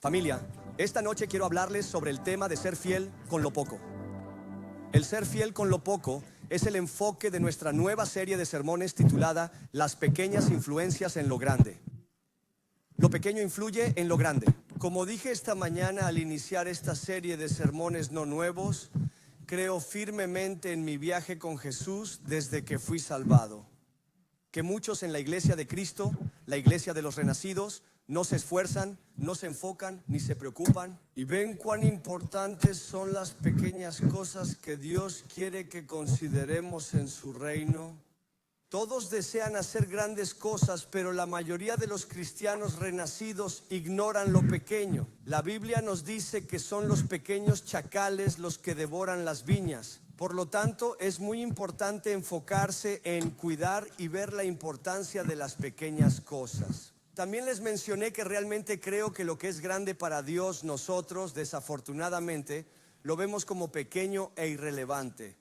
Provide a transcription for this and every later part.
Familia, esta noche quiero hablarles sobre el tema de ser fiel con lo poco. El ser fiel con lo poco es el enfoque de nuestra nueva serie de sermones titulada Las pequeñas influencias en lo grande. Lo pequeño influye en lo grande. Como dije esta mañana al iniciar esta serie de sermones no nuevos, creo firmemente en mi viaje con Jesús desde que fui salvado. Que muchos en la iglesia de Cristo, la iglesia de los renacidos, no se esfuerzan, no se enfocan, ni se preocupan y ven cuán importantes son las pequeñas cosas que Dios quiere que consideremos en su reino. Todos desean hacer grandes cosas, pero la mayoría de los cristianos renacidos ignoran lo pequeño. La Biblia nos dice que son los pequeños chacales los que devoran las viñas. Por lo tanto, es muy importante enfocarse en cuidar y ver la importancia de las pequeñas cosas. También les mencioné que realmente creo que lo que es grande para Dios, nosotros, desafortunadamente, lo vemos como pequeño e irrelevante.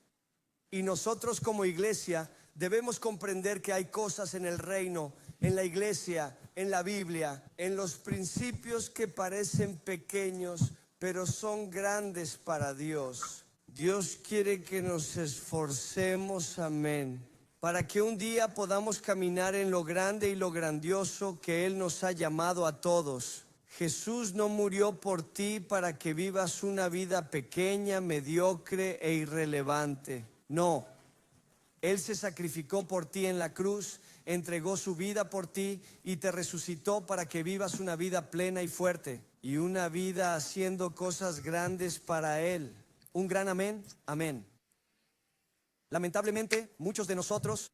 Y nosotros como iglesia debemos comprender que hay cosas en el reino, en la iglesia, en la Biblia, en los principios que parecen pequeños, pero son grandes para Dios. Dios quiere que nos esforcemos, amén, para que un día podamos caminar en lo grande y lo grandioso que Él nos ha llamado a todos. Jesús no murió por ti para que vivas una vida pequeña, mediocre e irrelevante. No, Él se sacrificó por ti en la cruz, entregó su vida por ti y te resucitó para que vivas una vida plena y fuerte y una vida haciendo cosas grandes para Él. Un gran amén, amén. Lamentablemente, muchos de nosotros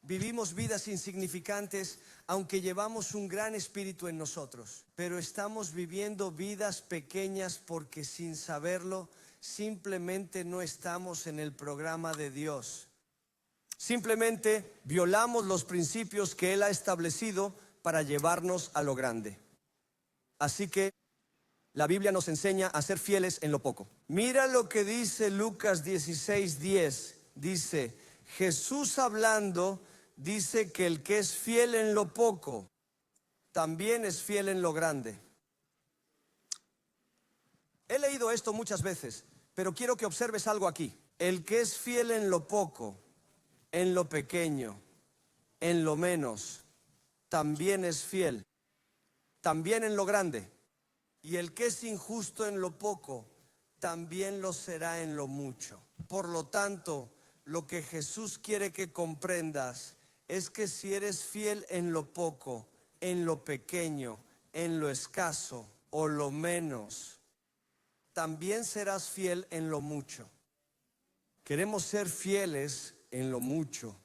vivimos vidas insignificantes, aunque llevamos un gran espíritu en nosotros. Pero estamos viviendo vidas pequeñas porque sin saberlo, simplemente no estamos en el programa de Dios. Simplemente violamos los principios que Él ha establecido para llevarnos a lo grande. Así que la Biblia nos enseña a ser fieles en lo poco. Mira lo que dice Lucas 16:10. Dice, Jesús hablando, dice que el que es fiel en lo poco, también es fiel en lo grande. He leído esto muchas veces, pero quiero que observes algo aquí. El que es fiel en lo poco, en lo pequeño, en lo menos, también es fiel, también en lo grande. Y el que es injusto en lo poco, también lo será en lo mucho. Por lo tanto, lo que Jesús quiere que comprendas es que si eres fiel en lo poco, en lo pequeño, en lo escaso o lo menos, también serás fiel en lo mucho. Queremos ser fieles en lo mucho.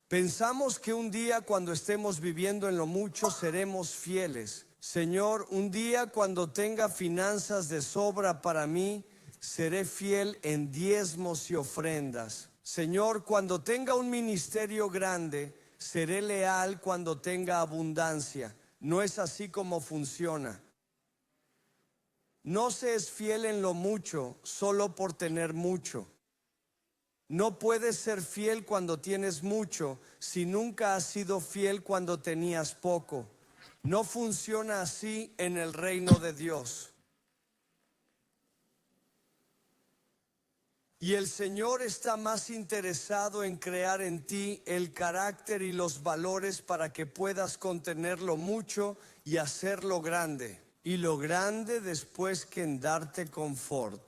Pensamos que un día cuando estemos viviendo en lo mucho seremos fieles. Señor, un día cuando tenga finanzas de sobra para mí, seré fiel en diezmos y ofrendas. Señor, cuando tenga un ministerio grande, seré leal cuando tenga abundancia. No es así como funciona. No se es fiel en lo mucho solo por tener mucho. No puedes ser fiel cuando tienes mucho si nunca has sido fiel cuando tenías poco. No funciona así en el reino de Dios. Y el Señor está más interesado en crear en ti el carácter y los valores para que puedas contenerlo mucho y hacerlo grande. Y lo grande después que en darte confort.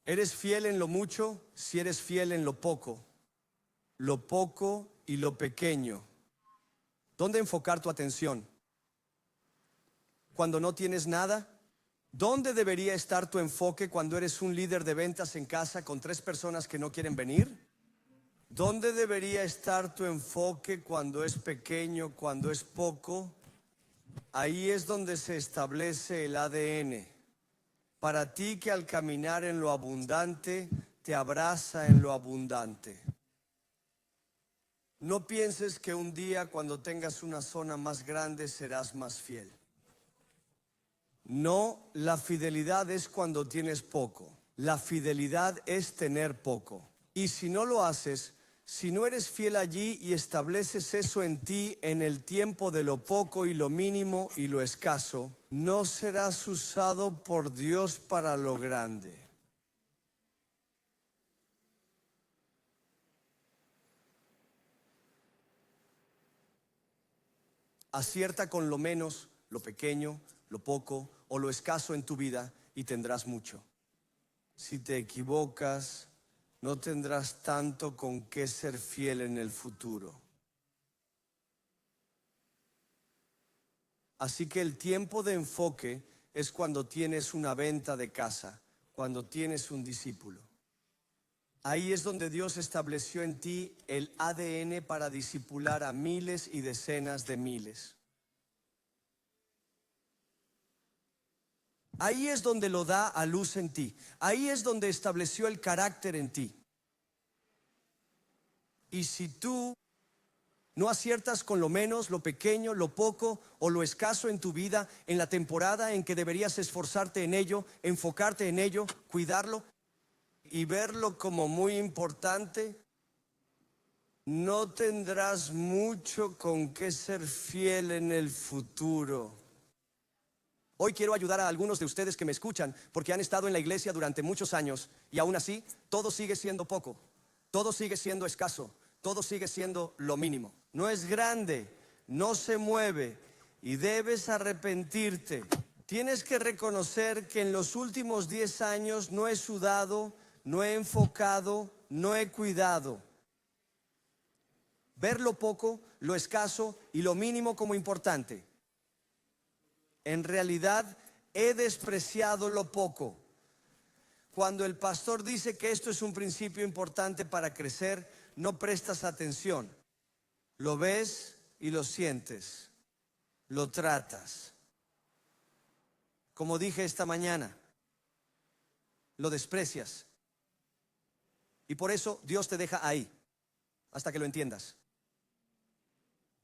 ¿Eres fiel en lo mucho? Si eres fiel en lo poco y lo pequeño. ¿Dónde enfocar tu atención? Cuando no tienes nada. ¿Dónde debería estar tu enfoque cuando eres un líder de ventas en casa con 3 personas que no quieren venir? ¿Dónde debería estar tu enfoque cuando es pequeño, cuando es poco? Ahí es donde se establece el ADN. Para ti que al caminar en lo abundante, te abraza en lo abundante. No pienses que un día cuando tengas una zona más grande serás más fiel. No, la fidelidad es cuando tienes poco. La fidelidad es tener poco. Y si no lo haces, Si no eres fiel allí y estableces eso en ti en el tiempo de lo poco y lo mínimo y lo escaso, no serás usado por Dios para lo grande. Acierta con lo menos, lo pequeño, lo poco o lo escaso en tu vida y tendrás mucho. Si te equivocas, no tendrás tanto con qué ser fiel en el futuro. Así que el tiempo de enfoque es cuando tienes una venta de casa, cuando tienes un discípulo. Ahí es donde Dios estableció en ti el ADN para discipular a miles y decenas de miles. Ahí es donde lo da a luz en ti. Ahí es donde estableció el carácter en ti. Y si tú no aciertas con lo menos, lo pequeño, lo poco o lo escaso en tu vida, en la temporada en que deberías esforzarte en ello, enfocarte en ello, cuidarlo y verlo como muy importante, no tendrás mucho con qué ser fiel en el futuro. Hoy quiero ayudar a algunos de ustedes que me escuchan porque han estado en la iglesia durante muchos años y aún así todo sigue siendo poco, todo sigue siendo escaso, todo sigue siendo lo mínimo. No es grande, no se mueve y debes arrepentirte. Tienes que reconocer que en los últimos 10 años no he sudado, no he enfocado, no he cuidado. Ver lo poco, lo escaso y lo mínimo como importante. En realidad he despreciado lo poco. Cuando el pastor dice que esto es un principio importante para crecer, no prestas atención. Lo ves y lo sientes. Lo tratas. Como dije esta mañana, lo desprecias. Y por eso Dios te deja ahí, hasta que lo entiendas.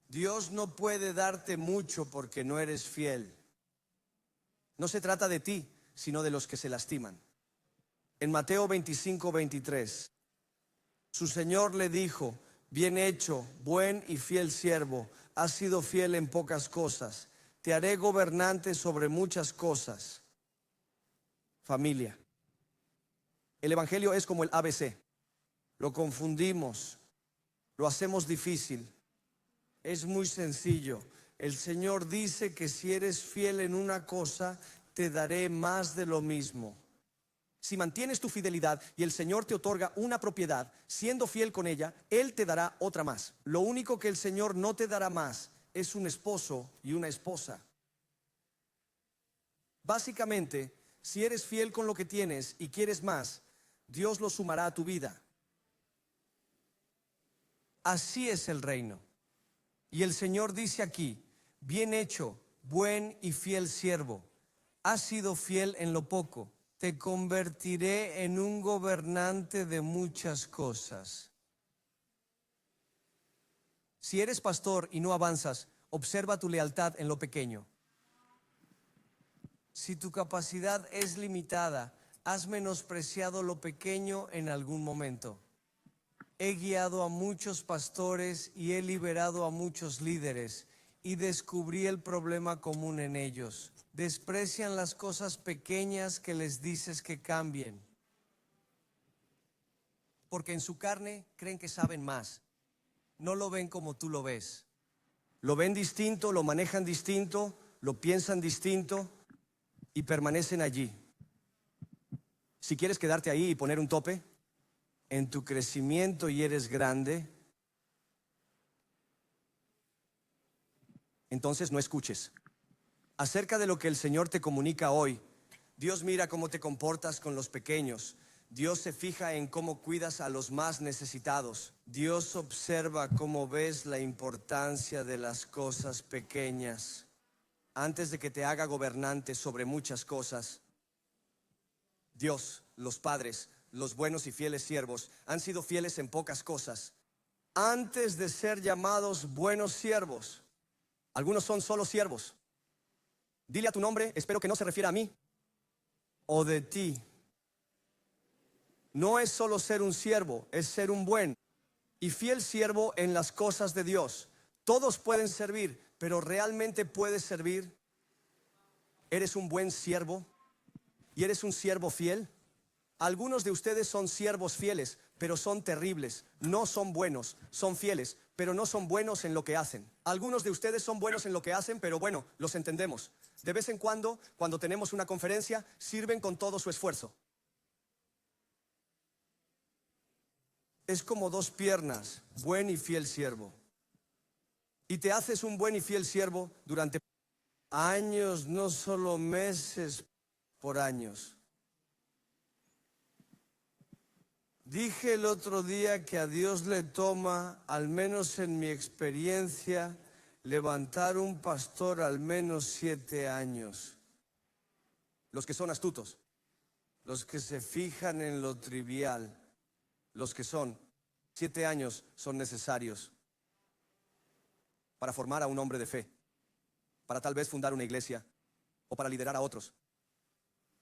Dios no puede darte mucho porque no eres fiel. No se trata de ti, sino de los que se lastiman. En Mateo 25:23, su Señor le dijo: bien hecho, buen y fiel siervo, has sido fiel en pocas cosas, te haré gobernante sobre muchas cosas. Familia, el Evangelio es como el ABC. Lo confundimos, lo hacemos difícil. Es muy sencillo. El Señor dice que si eres fiel en una cosa, te daré más de lo mismo. Si mantienes tu fidelidad y el Señor te otorga una propiedad, siendo fiel con ella, Él te dará otra más. Lo único que el Señor no te dará más es un esposo y una esposa. Básicamente, si eres fiel con lo que tienes y quieres más, Dios lo sumará a tu vida. Así es el reino. Y el Señor dice aquí: bien hecho, buen y fiel siervo, has sido fiel en lo poco, te convertiré en un gobernante de muchas cosas. Si eres pastor y no avanzas, observa tu lealtad en lo pequeño. Si tu capacidad es limitada, has menospreciado lo pequeño en algún momento. He guiado a muchos pastores y he liberado a muchos líderes y descubrí el problema común en ellos. Desprecian las cosas pequeñas que les dices que cambien. Porque en su carne creen que saben más. No lo ven como tú lo ves. Lo ven distinto, lo manejan distinto, lo piensan distinto y permanecen allí. Si quieres quedarte ahí y poner un tope en tu crecimiento y eres grande, entonces no escuches. Acerca de lo que el Señor te comunica hoy, Dios mira cómo te comportas con los pequeños. Dios se fija en cómo cuidas a los más necesitados. Dios observa cómo ves la importancia de las cosas pequeñas. Antes de que te haga gobernante sobre muchas cosas, Dios, los padres, los buenos y fieles siervos, han sido fieles en pocas cosas. Antes de ser llamados buenos siervos, algunos son solo siervos. Dile a tu nombre: espero que no se refiera a mí o de ti. No es solo ser un siervo, es ser un buen. y fiel siervo en las cosas de Dios. Todos pueden servir, pero ¿realmente puedes servir? ¿Eres un buen siervo? ¿Y eres un siervo fiel? Algunos de ustedes son siervos fieles, pero son terribles. No son buenos, son fieles, pero no son buenos en lo que hacen. Algunos de ustedes son buenos en lo que hacen, pero bueno, los entendemos. De vez en cuando tenemos una conferencia, sirven con todo su esfuerzo. Es como dos piernas, buen y fiel siervo. Y te haces un buen y fiel siervo durante años, no solo meses, por años. Dije el otro día que a Dios le toma, al menos en mi experiencia, levantar un pastor al menos 7 años. Los que son astutos, los que se fijan en lo trivial, los que son 7 años son necesarios para formar a un hombre de fe, para tal vez fundar una iglesia o para liderar a otros.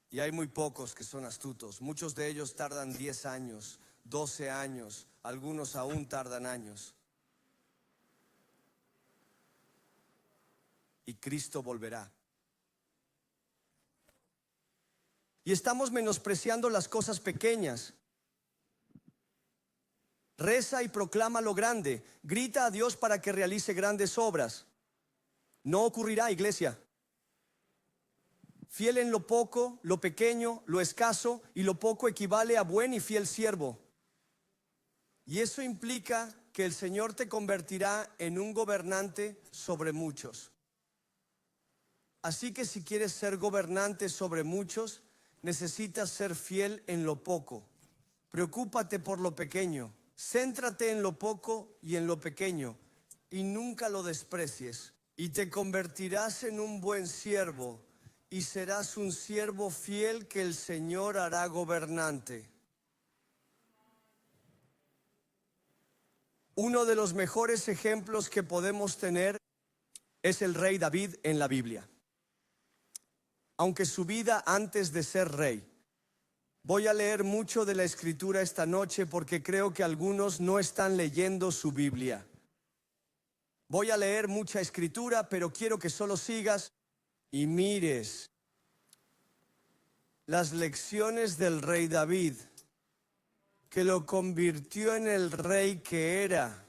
Y hay muy pocos que son astutos. Muchos de ellos tardan 10 años, 12 años, algunos aún tardan años. Y Cristo volverá. Y estamos menospreciando las cosas pequeñas. Reza y proclama lo grande. Grita a Dios para que realice grandes obras. No ocurrirá, iglesia. Fiel en lo poco, lo pequeño, lo escaso, y lo poco equivale a buen y fiel siervo. Y eso implica que el Señor te convertirá en un gobernante sobre muchos. Así que si quieres ser gobernante sobre muchos, necesitas ser fiel en lo poco. Preocúpate por lo pequeño. Céntrate en lo poco y en lo pequeño, y nunca lo desprecies. Y te convertirás en un buen siervo, y serás un siervo fiel que el Señor hará gobernante. Uno de los mejores ejemplos que podemos tener es el rey David en la Biblia. Aunque su vida antes de ser rey. Voy a leer mucho de la Escritura esta noche porque creo que algunos no están leyendo su Biblia. Voy a leer mucha Escritura, pero quiero que solo sigas y mires las lecciones del rey David, que lo convirtió en el rey que era,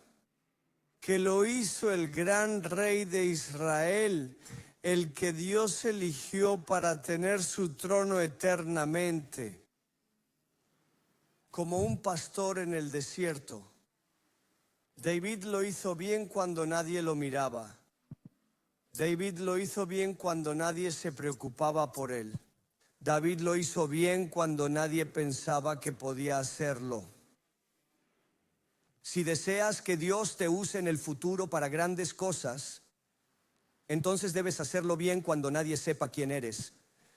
que lo hizo el gran rey de Israel, el que Dios eligió para tener su trono eternamente. Como un pastor en el desierto. David lo hizo bien cuando nadie lo miraba. David lo hizo bien cuando nadie se preocupaba por él. David lo hizo bien cuando nadie pensaba que podía hacerlo. Si deseas que Dios te use en el futuro para grandes cosas, entonces debes hacerlo bien cuando nadie sepa quién eres.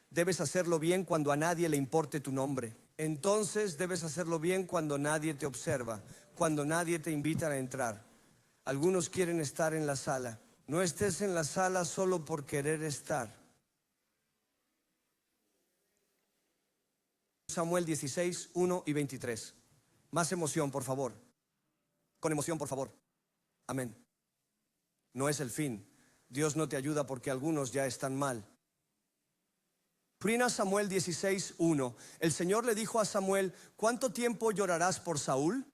Debes hacerlo bien cuando a nadie le importe tu nombre. Entonces debes hacerlo bien cuando nadie te observa, cuando nadie te invita a entrar. Algunos quieren estar en la sala. No estés en la sala solo por querer estar. Samuel 16, 1 y 23. Más emoción, por favor. Con emoción, por favor. Amén. No es el fin. Dios no te ayuda porque algunos ya están mal. 1 Samuel 16, 1. El Señor le dijo a Samuel: ¿cuánto tiempo llorarás por Saúl?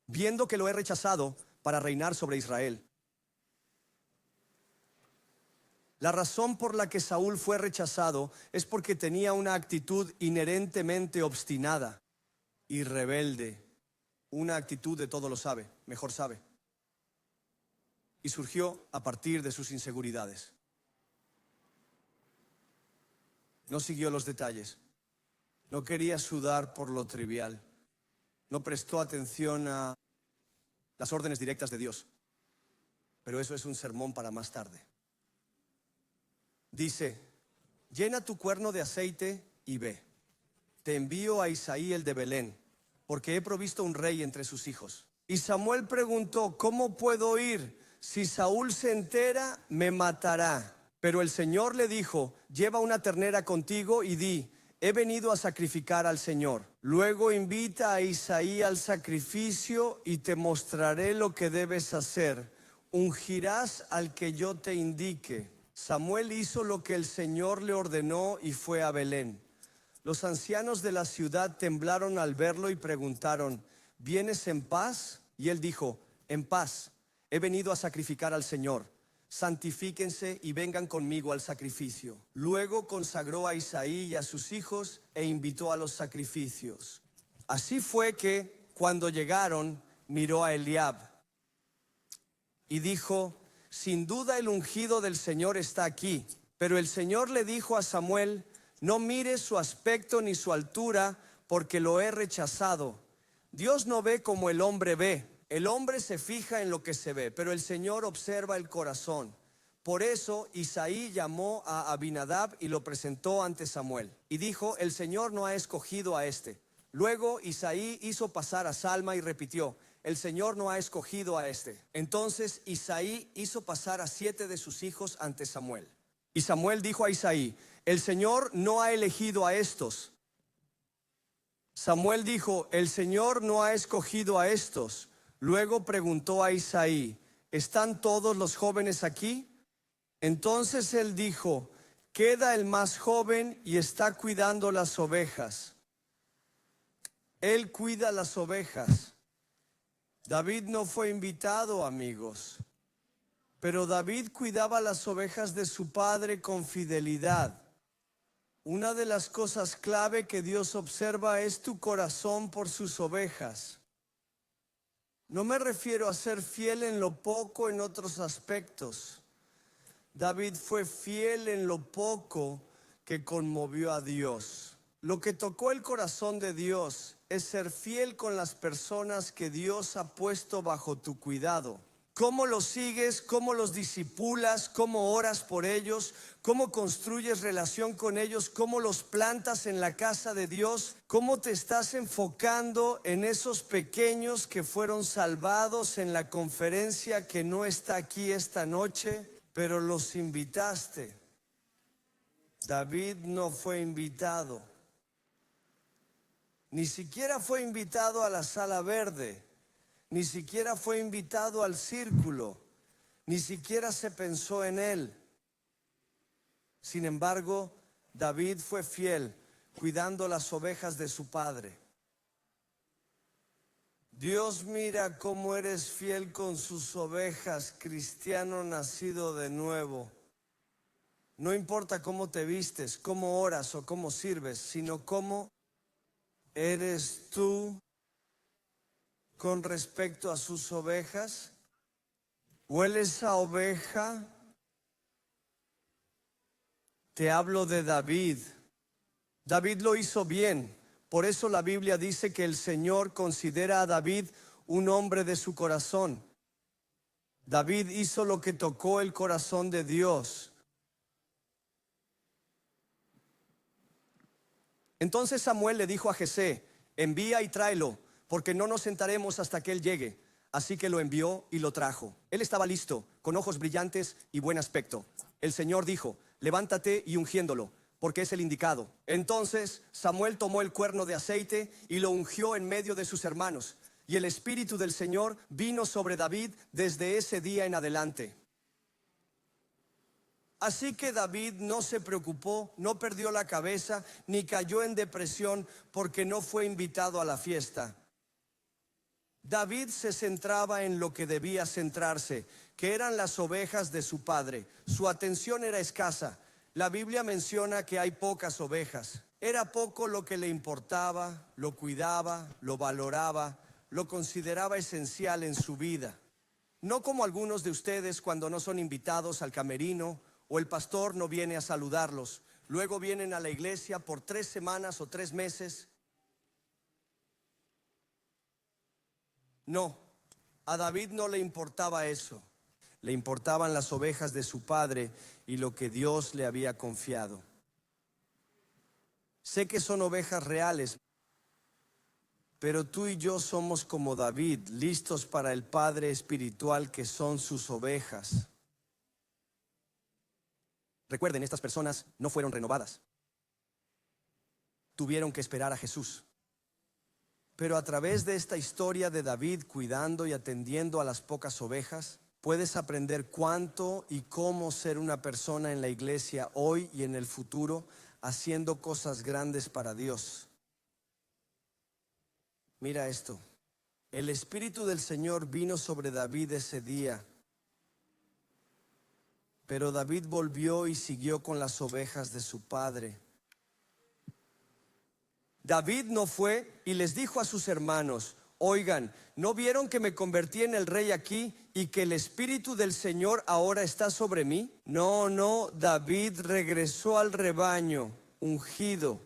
Viendo que lo he rechazado para reinar sobre Israel. La razón por la que Saúl fue rechazado es porque tenía una actitud inherentemente obstinada y rebelde. Una actitud de todo lo sabe, mejor sabe. Y surgió a partir de sus inseguridades. No siguió los detalles. No quería sudar por lo trivial. No prestó atención a las órdenes directas de Dios. Pero eso es un sermón para más tarde. Dice: llena tu cuerno de aceite y ve. Te envío a Isaí el de Belén, porque he provisto un rey entre sus hijos. Y Samuel preguntó: ¿cómo puedo ir? Si Saúl se entera, me matará. Pero el Señor le dijo: lleva una ternera contigo y di: he venido a sacrificar al Señor. Luego invita a Isaí al sacrificio y te mostraré lo que debes hacer. Ungirás al que yo te indique. Samuel hizo lo que el Señor le ordenó y fue a Belén. Los ancianos de la ciudad temblaron al verlo y preguntaron: ¿vienes en paz? Y él dijo: en paz, he venido a sacrificar al Señor. Santifíquense y vengan conmigo al sacrificio. Luego consagró a Isaí y a sus hijos e invitó a los sacrificios. Así fue que, cuando llegaron, miró a Eliab y dijo: sin duda el ungido del Señor está aquí. Pero el Señor le dijo a Samuel: no mires su aspecto ni su altura, porque lo he rechazado. Dios no ve como el hombre ve. El hombre se fija en lo que se ve, pero el Señor observa el corazón. Por eso Isaí llamó a Abinadab y lo presentó ante Samuel. Y dijo: el Señor no ha escogido a este. Luego Isaí hizo pasar a Salma y repitió: el Señor no ha escogido a este. Entonces Isaí hizo pasar a 7 de sus hijos ante Samuel. Y Samuel dijo a Isaí: el Señor no ha elegido a estos. Samuel dijo: el Señor no ha escogido a estos. Luego preguntó a Isaí: ¿están todos los jóvenes aquí? Entonces él dijo: queda el más joven y está cuidando las ovejas. Él cuida las ovejas. David no fue invitado, amigos, pero David cuidaba las ovejas de su padre con fidelidad. Una de las cosas clave que Dios observa es tu corazón por sus ovejas. No me refiero a ser fiel en lo poco en otros aspectos. David fue fiel en lo poco que conmovió a Dios. Lo que tocó el corazón de Dios es ser fiel con las personas que Dios ha puesto bajo tu cuidado. ¿Cómo los sigues? ¿Cómo los discipulas? ¿Cómo oras por ellos? ¿Cómo construyes relación con ellos? ¿Cómo los plantas en la casa de Dios? ¿Cómo te estás enfocando en esos pequeños que fueron salvados en la conferencia que no está aquí esta noche, pero los invitaste? David no fue invitado. Ni siquiera fue invitado a la sala verde. Ni siquiera fue invitado al círculo, ni siquiera se pensó en él. Sin embargo, David fue fiel, cuidando las ovejas de su padre. Dios mira cómo eres fiel con sus ovejas, cristiano nacido de nuevo. No importa cómo te vistes, cómo oras o cómo sirves, sino cómo eres tú con respecto a sus ovejas. ¿Hueles a oveja? Te hablo de David. David lo hizo bien. Por eso la Biblia dice que el Señor considera a David un hombre de su corazón. David hizo lo que tocó el corazón de Dios. Entonces Samuel le dijo a Jesé: envía y tráelo, porque no nos sentaremos hasta que él llegue. Así que lo envió y lo trajo. Él estaba listo, con ojos brillantes y buen aspecto. El Señor dijo: levántate y ungiéndolo, porque es el indicado. Entonces Samuel tomó el cuerno de aceite y lo ungió en medio de sus hermanos. Y el Espíritu del Señor vino sobre David desde ese día en adelante. Así que David no se preocupó, no perdió la cabeza, ni cayó en depresión porque no fue invitado a la fiesta. David se centraba en lo que debía centrarse, que eran las ovejas de su padre. Su atención era escasa. La Biblia menciona que hay pocas ovejas. Era poco lo que le importaba, lo cuidaba, lo valoraba, lo consideraba esencial en su vida. No como algunos de ustedes cuando no son invitados al camerino o el pastor no viene a saludarlos. Luego vienen a la iglesia por 3 semanas o 3 meses. No, a David no le importaba eso. Le importaban las ovejas de su padre y lo que Dios le había confiado. Sé que son ovejas reales, pero tú y yo somos como David, listos para el Padre espiritual que son sus ovejas. Recuerden, estas personas no fueron renovadas. tuvieron que esperar a Jesús. Pero a través de esta historia de David cuidando y atendiendo a las pocas ovejas, puedes aprender cuánto y cómo ser una persona en la iglesia hoy y en el futuro, haciendo cosas grandes para Dios. Mira esto. El Espíritu del Señor vino sobre David ese día, pero David volvió y siguió con las ovejas de su padre. David no fue y les dijo a sus hermanos: oigan, ¿no vieron que me convertí en el rey aquí y que el Espíritu del Señor ahora está sobre mí? No, David regresó al rebaño, ungido.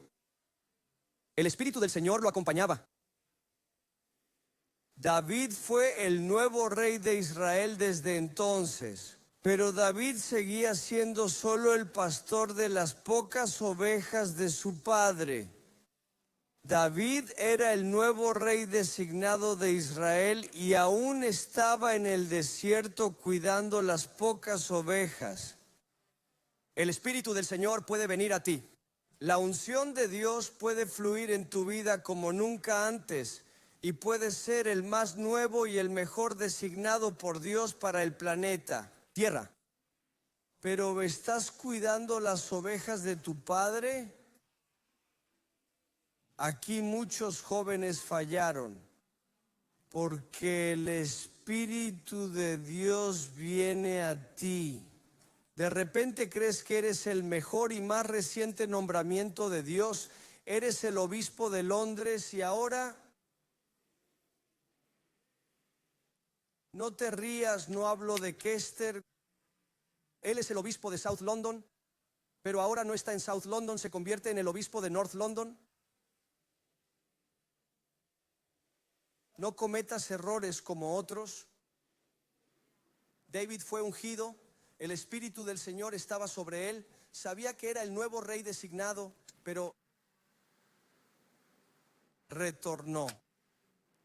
El Espíritu del Señor lo acompañaba. David fue el nuevo rey de Israel desde entonces, pero David seguía siendo solo el pastor de las pocas ovejas de su padre. David era el nuevo rey designado de Israel y aún estaba en el desierto cuidando las pocas ovejas. El Espíritu del Señor puede venir a ti. La unción de Dios puede fluir en tu vida como nunca antes y puedes ser el más nuevo y el mejor designado por Dios para el planeta Tierra. Pero ¿estás cuidando las ovejas de tu padre? Aquí muchos jóvenes fallaron porque el Espíritu de Dios viene a ti. De repente crees que eres el mejor y más reciente nombramiento de Dios. Eres el obispo de Londres y ahora no te rías, no hablo de Kester. Él es el obispo de South London, pero ahora no está en South London, se convierte en el obispo de North London. No cometas errores como otros. David fue ungido, el Espíritu del Señor estaba sobre él, sabía que era el nuevo rey designado, pero retornó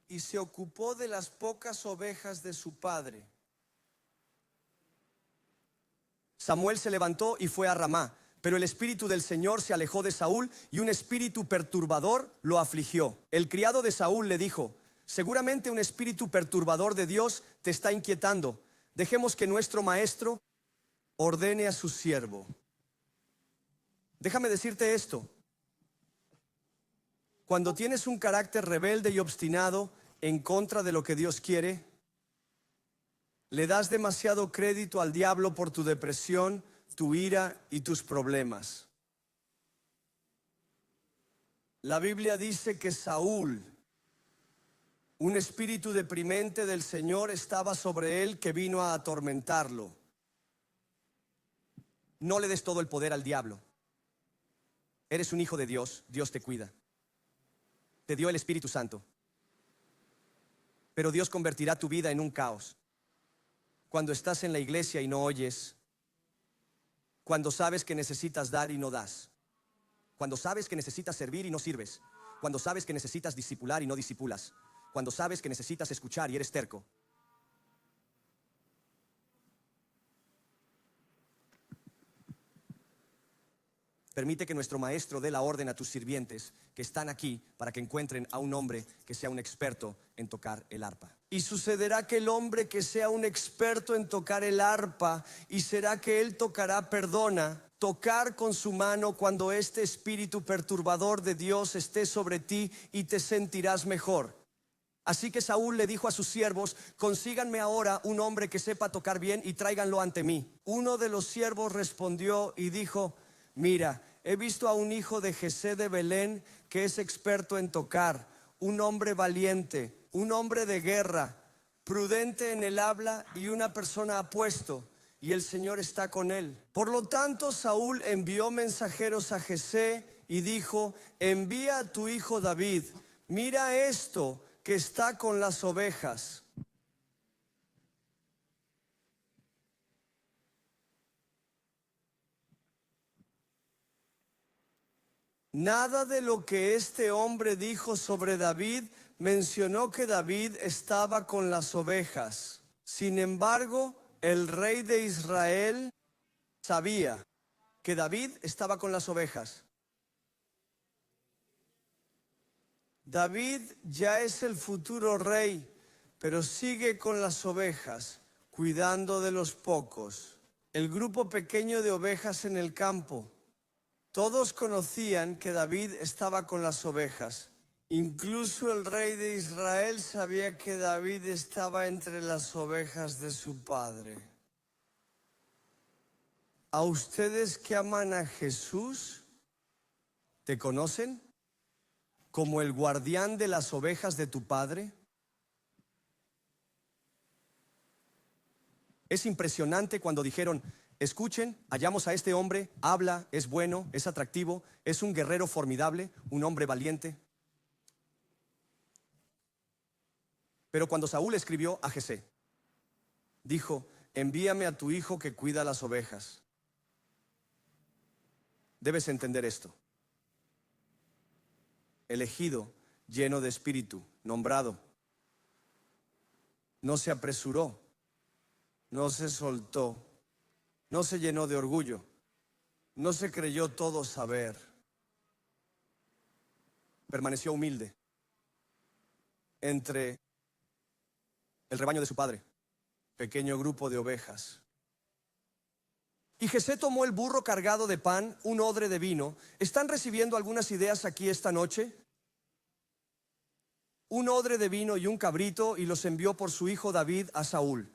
y se ocupó de las pocas ovejas de su padre. Samuel se levantó y fue a Ramá, pero el Espíritu del Señor se alejó de Saúl y un espíritu perturbador lo afligió. El criado de Saúl le dijo: seguramente un espíritu perturbador de Dios te está inquietando. Dejemos que nuestro maestro ordene a su siervo. Déjame decirte esto. Cuando tienes un carácter rebelde y obstinado en contra de lo que Dios quiere, le das demasiado crédito al diablo por tu depresión, tu ira y tus problemas. La Biblia dice que Saúl, un espíritu deprimente del Señor estaba sobre él que vino a atormentarlo. No le des todo el poder al diablo. Eres un hijo de Dios, Dios te cuida. Te dio el Espíritu Santo. Pero Dios convertirá tu vida en un caos. Cuando estás en la iglesia y no oyes, cuando sabes que necesitas dar y no das, cuando sabes que necesitas servir y no sirves, cuando sabes que necesitas discipular y no discipulas, cuando sabes que necesitas escuchar y eres terco. Permite que nuestro maestro dé la orden a tus sirvientes que están aquí para que encuentren a un hombre que sea un experto en tocar el arpa. Y sucederá que el hombre que sea un experto en tocar el arpa, y será que él tocará, tocar con su mano cuando este espíritu perturbador de Dios esté sobre ti y te sentirás mejor. Así que Saúl le dijo a sus siervos: consíganme ahora un hombre que sepa tocar bien y tráiganlo ante mí. Uno de los siervos respondió y dijo: mira, he visto a un hijo de Jesé de Belén que es experto en tocar, un hombre valiente, un hombre de guerra, prudente en el habla y una persona apuesto, y el Señor está con él. Por lo tanto, Saúl envió mensajeros a Jesé y dijo: envía a tu hijo David, mira esto que está con las ovejas. Nada de lo que este hombre dijo sobre David mencionó que David estaba con las ovejas. Sin embargo, el rey de Israel sabía que David estaba con las ovejas. David ya es el futuro rey, pero sigue con las ovejas, cuidando de los pocos. El grupo pequeño de ovejas en el campo. Todos conocían que David estaba con las ovejas. Incluso el rey de Israel sabía que David estaba entre las ovejas de su padre. ¿A ustedes que aman a Jesús, te conocen como el guardián de las ovejas de tu padre? Es impresionante cuando dijeron: escuchen, hallamos a este hombre, habla, es bueno, es atractivo, es un guerrero formidable, un hombre valiente. Pero cuando Saúl escribió a Jesé, dijo: envíame a tu hijo que cuida las ovejas. Debes entender esto. Elegido, lleno de espíritu, nombrado. No se apresuró, no se soltó, no se llenó de orgullo, no se creyó todo saber. Permaneció humilde entre el rebaño de su padre, pequeño grupo de ovejas. Y Jesé tomó el burro cargado de pan, un odre de vino. ¿Están recibiendo algunas ideas aquí esta noche? Un odre de vino y un cabrito, y los envió por su hijo David a Saúl.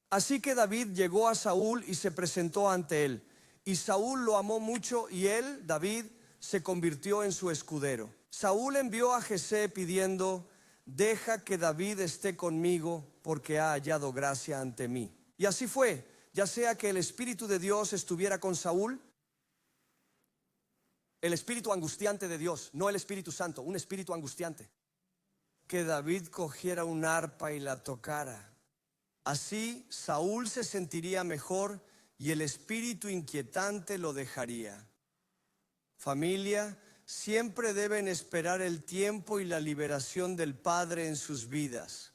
Así que David llegó a Saúl y se presentó ante él. Y Saúl lo amó mucho, y él, David, se convirtió en su escudero. Saúl envió a Jesé pidiendo: deja que David esté conmigo, porque ha hallado gracia ante mí. Y así fue. Ya sea que el Espíritu de Dios estuviera con Saúl, el espíritu angustiante de Dios, no el Espíritu Santo, un espíritu angustiante. Que David cogiera un arpa y la tocara. Así Saúl se sentiría mejor y el espíritu inquietante lo dejaría. Familia, siempre deben esperar el tiempo y la liberación del Padre en sus vidas.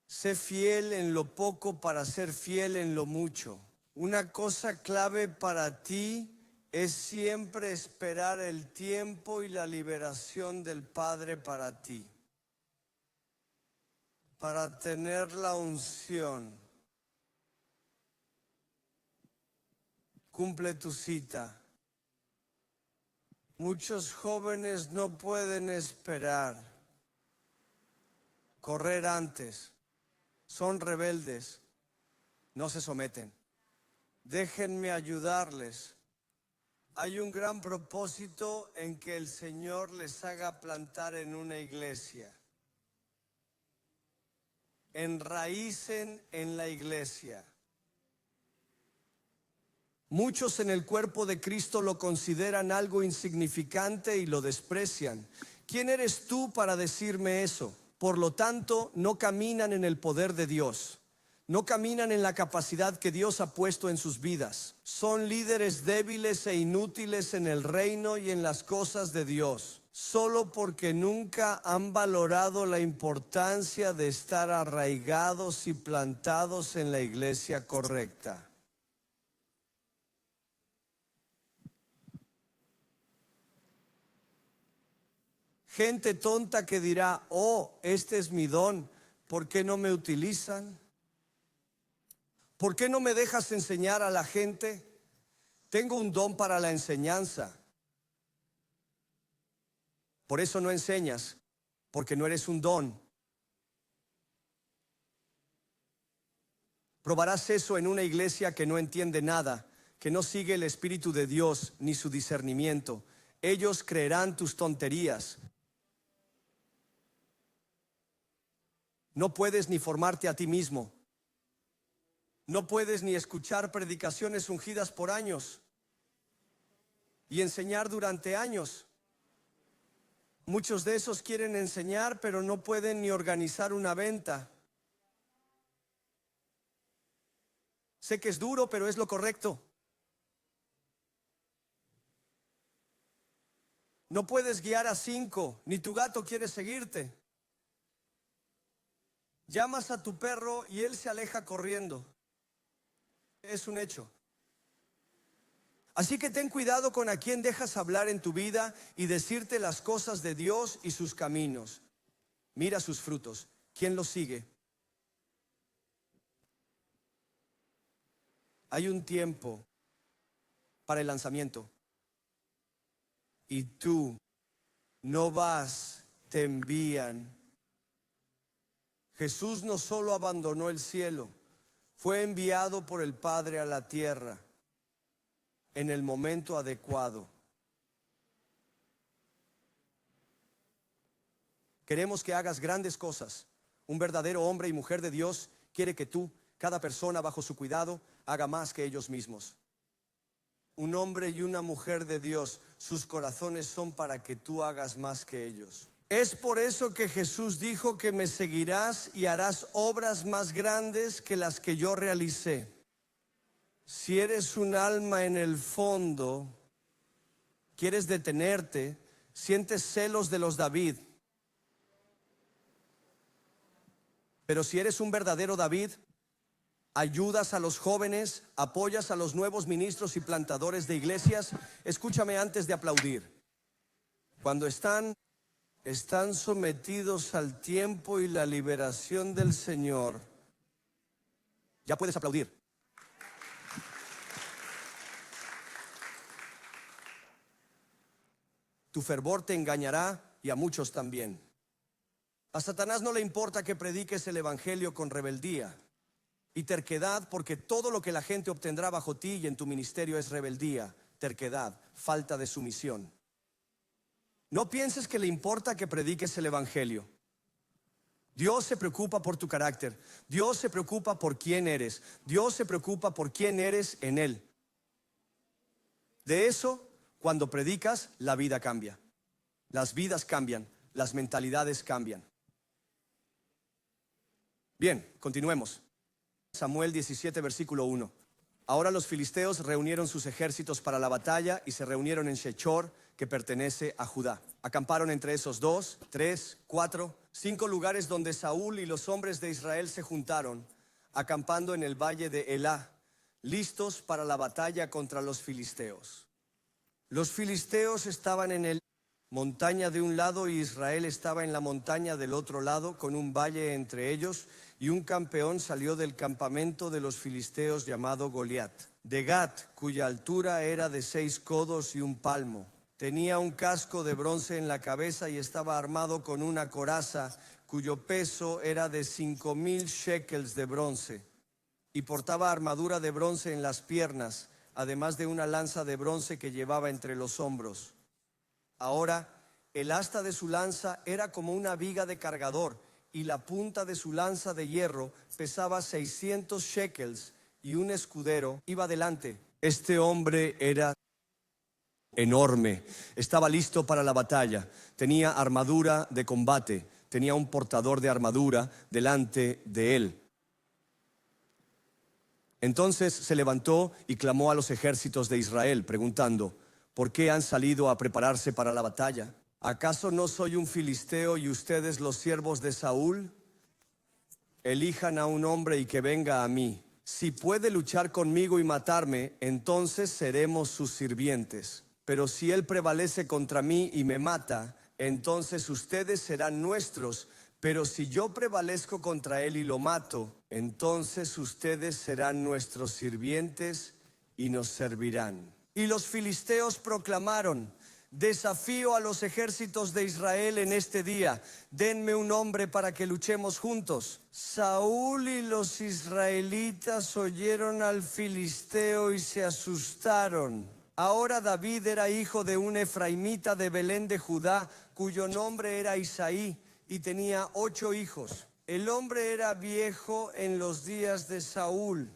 Sé fiel en lo poco para ser fiel en lo mucho. Una cosa clave para ti es siempre esperar el tiempo y la liberación del Padre para ti. Para tener la unción. Cumple tu cita. Muchos jóvenes no pueden esperar. Correr antes. Son rebeldes. No se someten. Déjenme ayudarles. Hay un gran propósito en que el Señor les haga plantar en una iglesia. Enraícen en la iglesia. Muchos en el cuerpo de Cristo lo consideran algo insignificante y lo desprecian. ¿Quién eres tú para decirme eso? Por lo tanto, no caminan en el poder de Dios. No caminan en la capacidad que Dios ha puesto en sus vidas. Son líderes débiles e inútiles en el reino y en las cosas de Dios, solo porque nunca han valorado la importancia de estar arraigados y plantados en la iglesia correcta. Gente tonta que dirá: oh, este es mi don, ¿por qué no me utilizan? ¿Por qué no me dejas enseñar a la gente? Tengo un don para la enseñanza. Por eso no enseñas, porque no eres un don. Probarás eso en una iglesia que no entiende nada, que no sigue el Espíritu de Dios ni su discernimiento. Ellos creerán tus tonterías. No puedes ni formarte a ti mismo. No puedes ni escuchar predicaciones ungidas por años y enseñar durante años. Muchos de esos quieren enseñar, pero no pueden ni organizar una venta. Sé que es duro, pero es lo correcto. No puedes guiar a 5, ni tu gato quiere seguirte. Llamas a tu perro y él se aleja corriendo. Es un hecho. Así que ten cuidado con a quién dejas hablar en tu vida y decirte las cosas de Dios y sus caminos. Mira sus frutos. ¿Quién los sigue? Hay un tiempo para el lanzamiento. Y tú no vas, te envían. Jesús no solo abandonó el cielo, fue enviado por el Padre a la tierra en el momento adecuado. Queremos que hagas grandes cosas. Un verdadero hombre y mujer de Dios quiere que tú, cada persona bajo su cuidado, haga más que ellos mismos. Un hombre y una mujer de Dios, sus corazones son para que tú hagas más que ellos. Es por eso que Jesús dijo que me seguirás y harás obras más grandes que las que yo realicé. Si eres un alma en el fondo, quieres detenerte, sientes celos de los David. Pero si eres un verdadero David, ayudas a los jóvenes, apoyas a los nuevos ministros y plantadores de iglesias. Escúchame antes de aplaudir. Cuando están sometidos al tiempo y la liberación del Señor, ya puedes aplaudir. Tu fervor te engañará y a muchos también. A Satanás no le importa que prediques el evangelio con rebeldía y terquedad, porque todo lo que la gente obtendrá bajo ti y en tu ministerio es rebeldía, terquedad, falta de sumisión. No pienses que le importa que prediques el evangelio. Dios se preocupa por tu carácter. Dios se preocupa por quién eres. Dios se preocupa por quién eres en Él. De eso, cuando predicas, la vida cambia. Las vidas cambian, las mentalidades cambian. Bien, continuemos. Samuel 17, versículo 1. Ahora los filisteos reunieron sus ejércitos para la batalla y se reunieron en Shechor, que pertenece a Judá. Acamparon entre esos 2, 3, 4, 5 lugares donde Saúl y los hombres de Israel se juntaron, acampando en el valle de Elá, listos para la batalla contra los filisteos. Los filisteos estaban en el montaña de un lado y Israel estaba en la montaña del otro lado, con un valle entre ellos, y un campeón salió del campamento de los filisteos llamado Goliat, de Gat, cuya altura era de 6 codos y un palmo. Tenía un casco de bronce en la cabeza y estaba armado con una coraza cuyo peso era de 5,000 shekels de bronce, y portaba armadura de bronce en las piernas, además de una lanza de bronce que llevaba entre los hombros. Ahora, el asta de su lanza era como una viga de cargador, y la punta de su lanza de hierro pesaba 600 shekels, y un escudero iba delante. Este hombre era enorme, estaba listo para la batalla, tenía armadura de combate, tenía un portador de armadura delante de él. Entonces se levantó y clamó a los ejércitos de Israel, preguntando: ¿por qué han salido a prepararse para la batalla? ¿Acaso no soy un filisteo y ustedes los siervos de Saúl? Elijan a un hombre y que venga a mí. Si puede luchar conmigo y matarme, entonces seremos sus sirvientes. Pero si él prevalece contra mí y me mata, entonces ustedes serán nuestros. Pero si yo prevalezco contra él y lo mato, entonces ustedes serán nuestros sirvientes y nos servirán. Y los filisteos proclamaron: desafío a los ejércitos de Israel en este día, denme un hombre para que luchemos juntos. Saúl y los israelitas oyeron al filisteo y se asustaron. Ahora David era hijo de un efraimita de Belén de Judá, cuyo nombre era Isaí, y tenía 8 hijos. El hombre era viejo en los días de Saúl.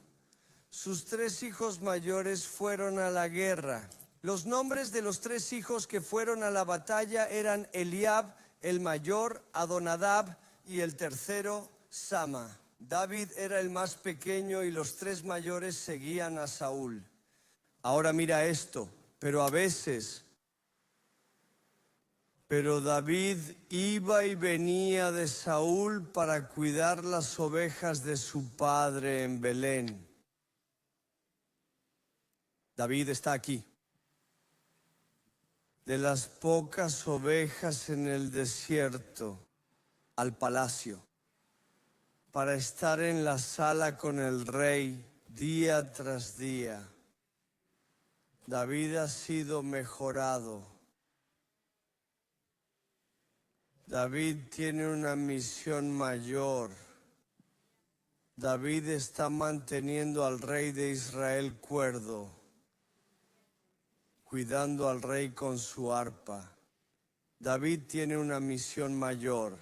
Sus 3 hijos mayores fueron a la guerra. Los nombres de los 3 hijos que fueron a la batalla eran Eliab, el mayor, Adonadab, y el tercero, Sama. David era el más pequeño y los 3 mayores seguían a Saúl. Ahora mira esto, pero David iba y venía de Saúl para cuidar las ovejas de su padre en Belén. David está aquí. de las pocas ovejas en el desierto al palacio, para estar en la sala con el rey día tras día. David ha sido mejorado. David tiene una misión mayor. David está manteniendo al rey de Israel cuerdo, cuidando al rey con su arpa. David tiene una misión mayor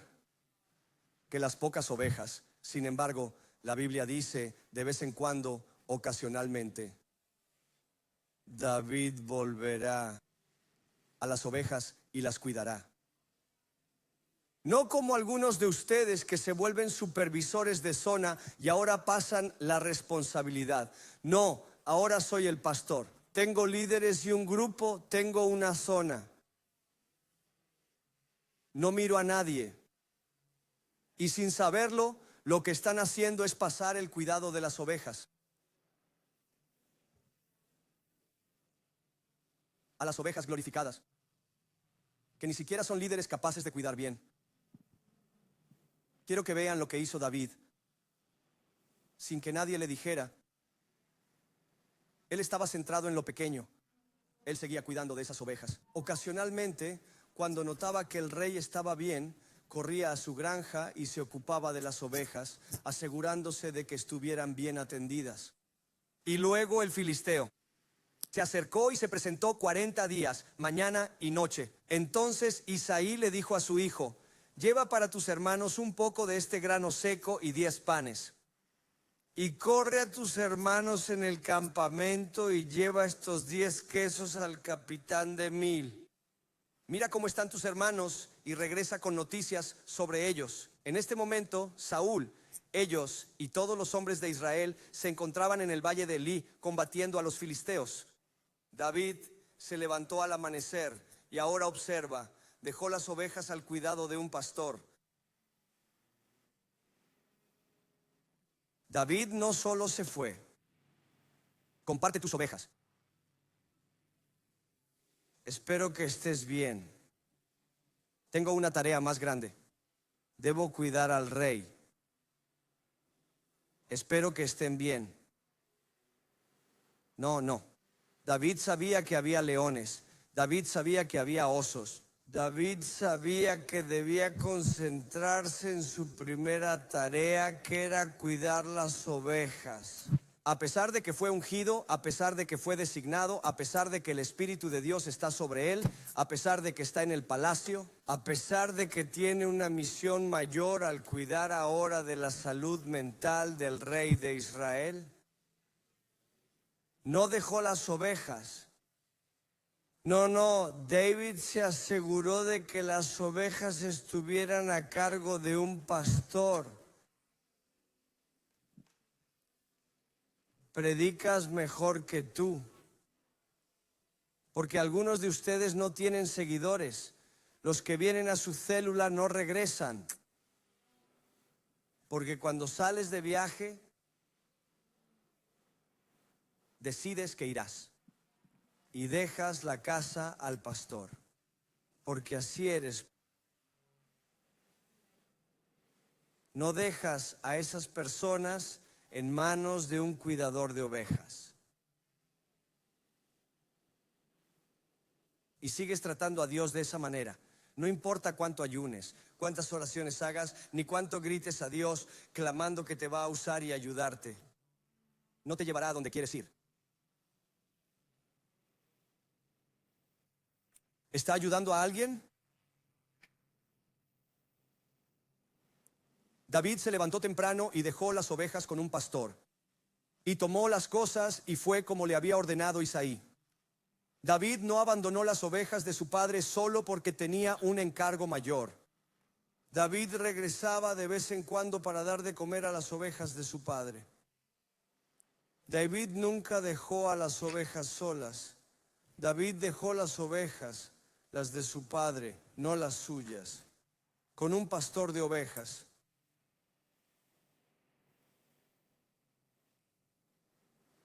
que las pocas ovejas. Sin embargo, la Biblia dice de vez en cuando, ocasionalmente, David volverá a las ovejas y las cuidará. No como algunos de ustedes que se vuelven supervisores de zona y ahora pasan la responsabilidad. No, ahora soy el pastor. Tengo líderes y un grupo, tengo una zona. No miro a nadie. Y sin saberlo, lo que están haciendo es pasar el cuidado de las ovejas a las ovejas glorificadas, que ni siquiera son líderes capaces de cuidar bien. Quiero que vean lo que hizo David, sin que nadie le dijera. Él estaba centrado en lo pequeño. Él seguía cuidando de esas ovejas. Ocasionalmente, cuando notaba que el rey estaba bien, corría a su granja y se ocupaba de las ovejas, asegurándose de que estuvieran bien atendidas. Y luego el filisteo se acercó y se presentó 40 días, mañana y noche. Entonces Isaí le dijo a su hijo: lleva para tus hermanos un poco de este grano seco y 10 panes. Y corre a tus hermanos en el campamento y lleva estos 10 quesos al capitán de 1000. Mira cómo están tus hermanos y regresa con noticias sobre ellos. En este momento, Saúl, ellos y todos los hombres de Israel se encontraban en el valle de Elí combatiendo a los filisteos. David se levantó al amanecer y ahora observa, dejó las ovejas al cuidado de un pastor. David no solo se fue. Comparte tus ovejas. Espero que estés bien. Tengo una tarea más grande. Debo cuidar al rey. Espero que estén bien. No. David sabía que había leones. David sabía que había osos. David sabía que debía concentrarse en su primera tarea, que era cuidar las ovejas. A pesar de que fue ungido, a pesar de que fue designado, a pesar de que el Espíritu de Dios está sobre él, a pesar de que está en el palacio, a pesar de que tiene una misión mayor al cuidar ahora de la salud mental del rey de Israel, no dejó las ovejas. No, David se aseguró de que las ovejas estuvieran a cargo de un pastor. Predicas mejor que tú, porque algunos de ustedes no tienen seguidores. Los que vienen a su célula no regresan, porque cuando sales de viaje, decides que irás y dejas la casa al pastor, porque así eres. No dejas a esas personas en manos de un cuidador de ovejas. Y sigues tratando a Dios de esa manera. No importa cuánto ayunes, cuántas oraciones hagas, ni cuánto grites a Dios clamando que te va a usar y ayudarte. No te llevará a donde quieres ir. ¿Está ayudando a alguien? David se levantó temprano y dejó las ovejas con un pastor. Y tomó las cosas y fue como le había ordenado Isaí. David no abandonó las ovejas de su padre solo porque tenía un encargo mayor. David regresaba de vez en cuando para dar de comer a las ovejas de su padre. David nunca dejó a las ovejas solas. David dejó las ovejas, las de su padre, no las suyas, con un pastor de ovejas.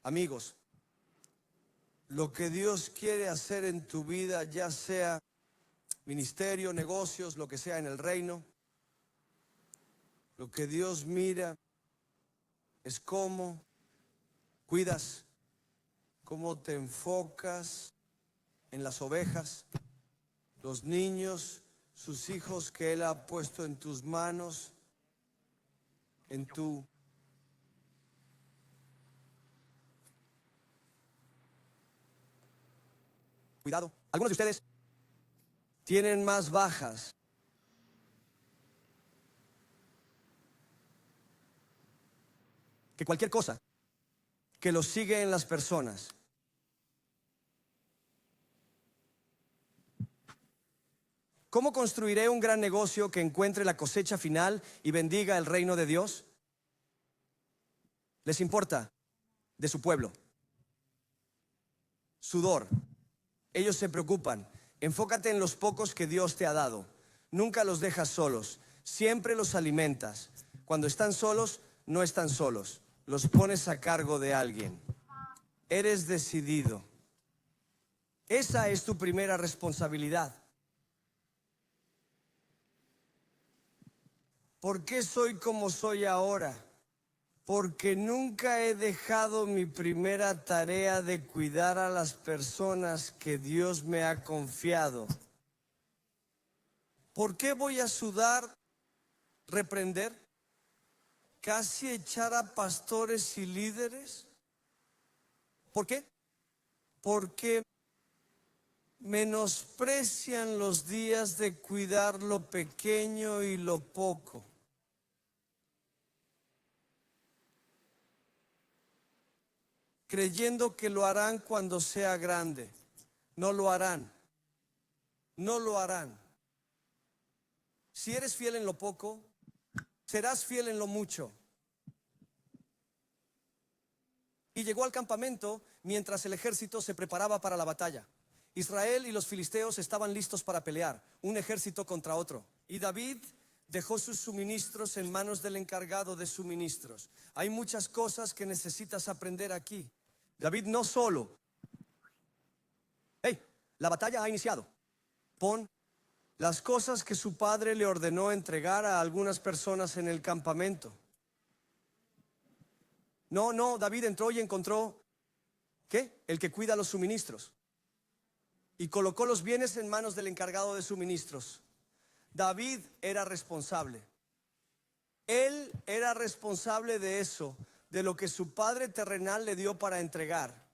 Amigos, lo que Dios quiere hacer en tu vida, ya sea ministerio, negocios, lo que sea en el reino, lo que Dios mira es cómo cuidas, cómo te enfocas en las ovejas, los niños, sus hijos que Él ha puesto en tus manos, en tu cuidado. Algunos de ustedes tienen más bajas que cualquier cosa que los sigue en las personas. ¿Cómo construiré un gran negocio que encuentre la cosecha final y bendiga el reino de Dios? Les importa de su pueblo. Sudor. Ellos se preocupan. Enfócate en los pocos que Dios te ha dado. Nunca los dejas solos. Siempre los alimentas. Cuando están solos, no están solos. Los pones a cargo de alguien. Eres decidido. Esa es tu primera responsabilidad. ¿Por qué soy como soy ahora? Porque nunca he dejado mi primera tarea de cuidar a las personas que Dios me ha confiado. ¿Por qué voy a sudar, reprender, casi echar a pastores y líderes? ¿Por qué? Porque menosprecian los días de cuidar lo pequeño y lo poco. Creyendo que lo harán cuando sea grande. No lo harán. No lo harán. Si eres fiel en lo poco, serás fiel en lo mucho. Y llegó al campamento mientras el ejército se preparaba para la batalla. Israel y los filisteos estaban listos para pelear, un ejército contra otro. Y David dejó sus suministros en manos del encargado de suministros. Hay muchas cosas que necesitas aprender aquí. David no solo. La batalla ha iniciado. Pon las cosas que su padre le ordenó entregar a algunas personas en el campamento. No, David entró y encontró, ¿qué? El que cuida los suministros. Y colocó los bienes en manos del encargado de suministros. David era responsable. Él era responsable de eso, de lo que su padre terrenal le dio para entregar.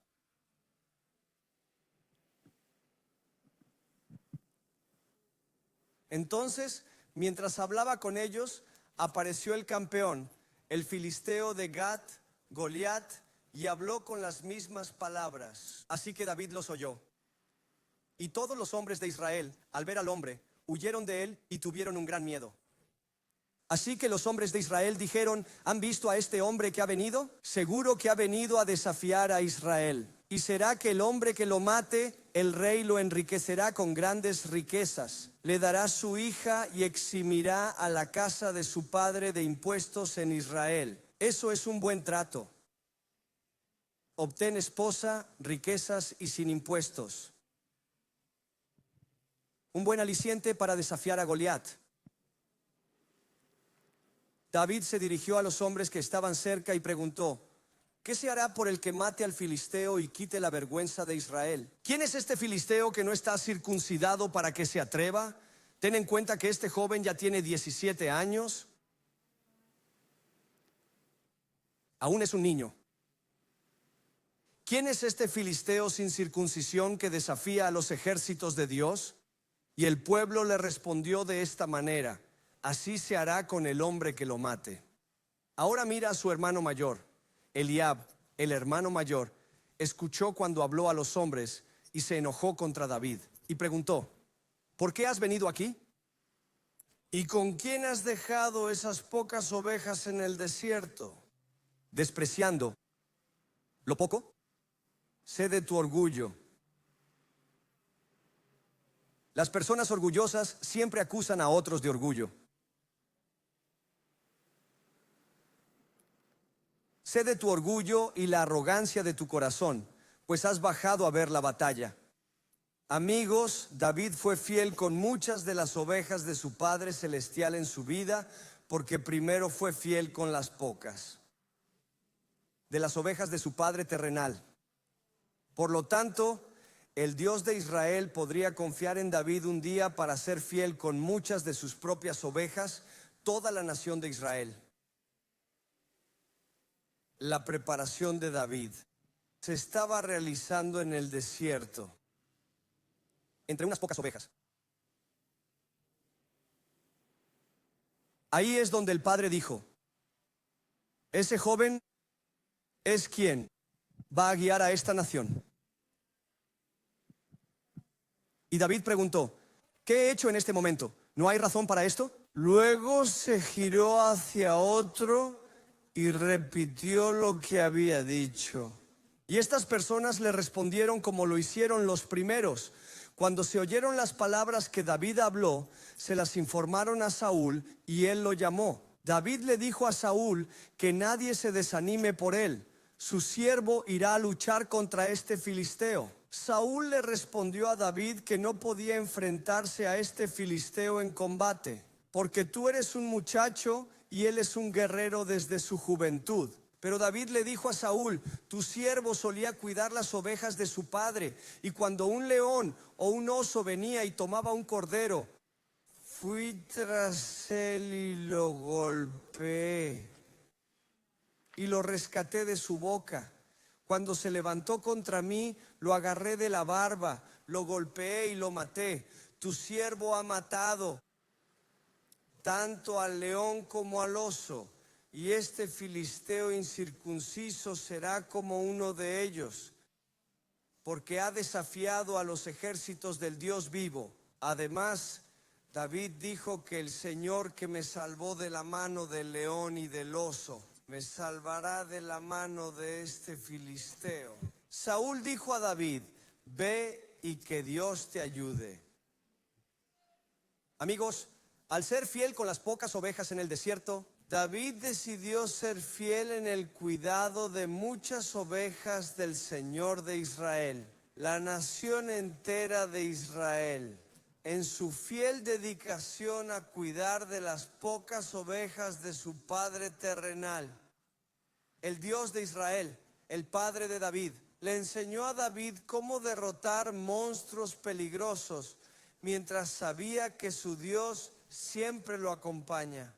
Entonces, mientras hablaba con ellos, apareció el campeón, el filisteo de Gat, Goliat, y habló con las mismas palabras. Así que David los oyó. Y todos los hombres de Israel, al ver al hombre, huyeron de él y tuvieron un gran miedo. Así que los hombres de Israel dijeron: ¿han visto a este hombre que ha venido? Seguro que ha venido a desafiar a Israel. Y será que el hombre que lo mate, el rey lo enriquecerá con grandes riquezas. Le dará su hija y eximirá a la casa de su padre de impuestos en Israel. Eso es un buen trato. Obtén esposa, riquezas y sin impuestos. Un buen aliciente para desafiar a Goliat. David se dirigió a los hombres que estaban cerca y preguntó: ¿qué se hará por el que mate al filisteo y quite la vergüenza de Israel? ¿Quién es este filisteo que no está circuncidado para que se atreva? Ten en cuenta que este joven ya tiene 17 años. Aún es un niño. ¿Quién es este filisteo sin circuncisión que desafía a los ejércitos de Dios? Y el pueblo le respondió de esta manera: así se hará con el hombre que lo mate. Ahora mira a su hermano mayor. Eliab, el hermano mayor, escuchó cuando habló a los hombres y se enojó contra David y preguntó: ¿por qué has venido aquí? ¿Y con quién has dejado esas pocas ovejas en el desierto? Despreciando lo poco, sé de tu orgullo. Las personas orgullosas siempre acusan a otros de orgullo. Sé de tu orgullo y la arrogancia de tu corazón, pues has bajado a ver la batalla. Amigos, David fue fiel con muchas de las ovejas de su Padre Celestial en su vida, porque primero fue fiel con las pocas, de las ovejas de su Padre terrenal. Por lo tanto, el Dios de Israel podría confiar en David un día para ser fiel con muchas de sus propias ovejas, toda la nación de Israel. La preparación de David se estaba realizando en el desierto, entre unas pocas ovejas. Ahí es donde el padre dijo: ese joven es quien va a guiar a esta nación. Y David preguntó: ¿qué he hecho en este momento? ¿No hay razón para esto? Luego se giró hacia otro y repitió lo que había dicho. Y estas personas le respondieron como lo hicieron los primeros. Cuando se oyeron las palabras que David habló, se las informaron a Saúl y él lo llamó. David le dijo a Saúl que nadie se desanime por él. Su siervo irá a luchar contra este filisteo. Saúl le respondió a David que no podía enfrentarse a este filisteo en combate, porque tú eres un muchacho y él es un guerrero desde su juventud. Pero David le dijo a Saúl: tu siervo solía cuidar las ovejas de su padre, y cuando un león o un oso venía y tomaba un cordero, fui tras él y lo golpeé y lo rescaté de su boca. Cuando se levantó contra mí, lo agarré de la barba, lo golpeé y lo maté. Tu siervo ha matado tanto al león como al oso, y este filisteo incircunciso será como uno de ellos, porque ha desafiado a los ejércitos del Dios vivo. Además, David dijo que el Señor que me salvó de la mano del león y del oso, me salvará de la mano de este filisteo. Saúl dijo a David: ve y que Dios te ayude. Amigos, al ser fiel con las pocas ovejas en el desierto, David decidió ser fiel en el cuidado de muchas ovejas del Señor de Israel, la nación entera de Israel. En su fiel dedicación a cuidar de las pocas ovejas de su padre terrenal, el Dios de Israel, el padre de David, le enseñó a David cómo derrotar monstruos peligrosos, mientras sabía que su Dios siempre lo acompaña.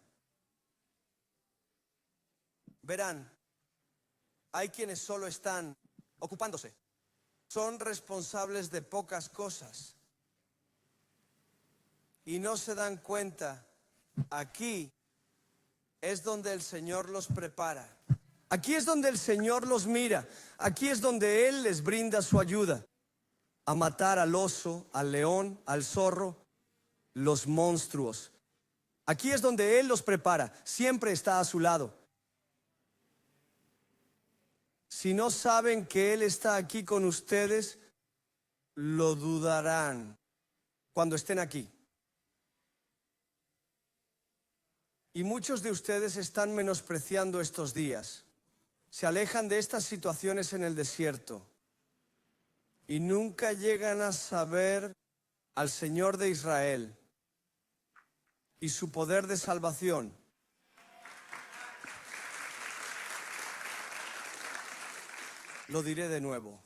Verán, hay quienes solo están ocupándose, son responsables de pocas cosas y no se dan cuenta. Aquí es donde el Señor los prepara. Aquí es donde el Señor los mira. Aquí es donde Él les brinda su ayuda a matar al oso, al león, al zorro, los monstruos. Aquí es donde Él los prepara. Siempre está a su lado. Si no saben que Él está aquí con ustedes, lo dudarán cuando estén aquí. Y muchos de ustedes están menospreciando estos días. Se alejan de estas situaciones en el desierto y nunca llegan a saber al Señor de Israel y su poder de salvación. Lo diré de nuevo.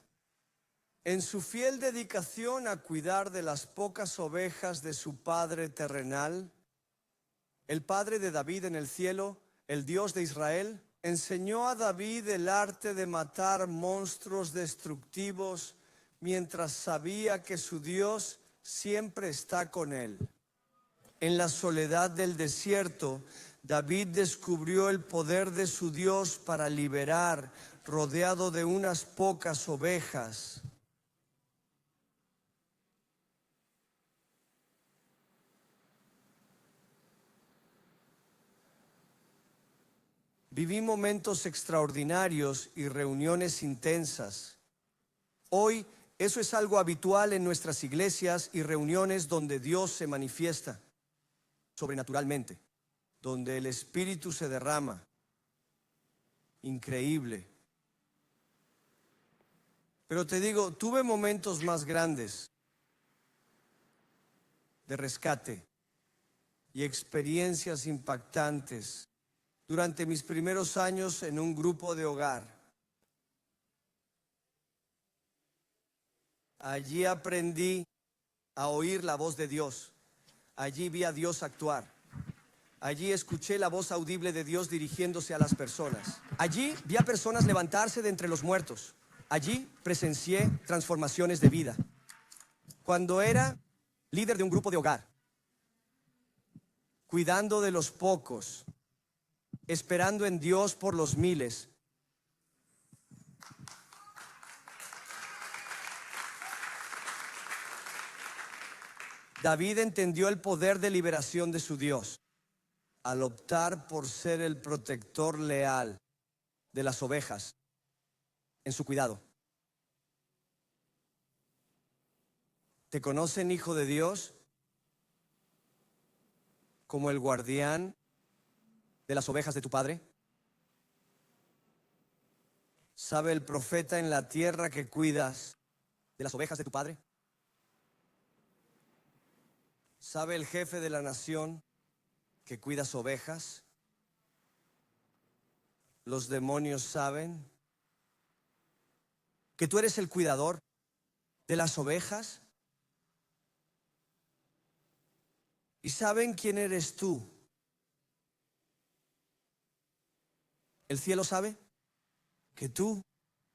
En su fiel dedicación a cuidar de las pocas ovejas de su Padre terrenal, el Padre de David en el cielo, el Dios de Israel, enseñó a David el arte de matar monstruos destructivos mientras sabía que su Dios siempre está con él. En la soledad del desierto, David descubrió el poder de su Dios para liberar, rodeado de unas pocas ovejas. Viví momentos extraordinarios y reuniones intensas. Hoy eso es algo habitual en nuestras iglesias y reuniones donde Dios se manifiesta sobrenaturalmente, donde el Espíritu se derrama. Increíble. Pero te digo, tuve momentos más grandes de rescate y experiencias impactantes durante mis primeros años en un grupo de hogar. Allí aprendí a oír la voz de Dios. Allí vi a Dios actuar. Allí escuché la voz audible de Dios dirigiéndose a las personas. Allí vi a personas levantarse de entre los muertos. Allí presencié transformaciones de vida. Cuando era líder de un grupo de hogar, cuidando de los pocos, esperando en Dios por los miles, David entendió el poder de liberación de su Dios al optar por ser el protector leal de las ovejas en su cuidado. ¿Te conocen, hijo de Dios, como el guardián de las ovejas de tu padre? ¿Sabe el profeta en la tierra que cuidas de las ovejas de tu padre? ¿Sabe el jefe de la nación que cuidas ovejas? ¿Los demonios saben que tú eres el cuidador de las ovejas? ¿Y saben quién eres tú? ¿El cielo sabe que tú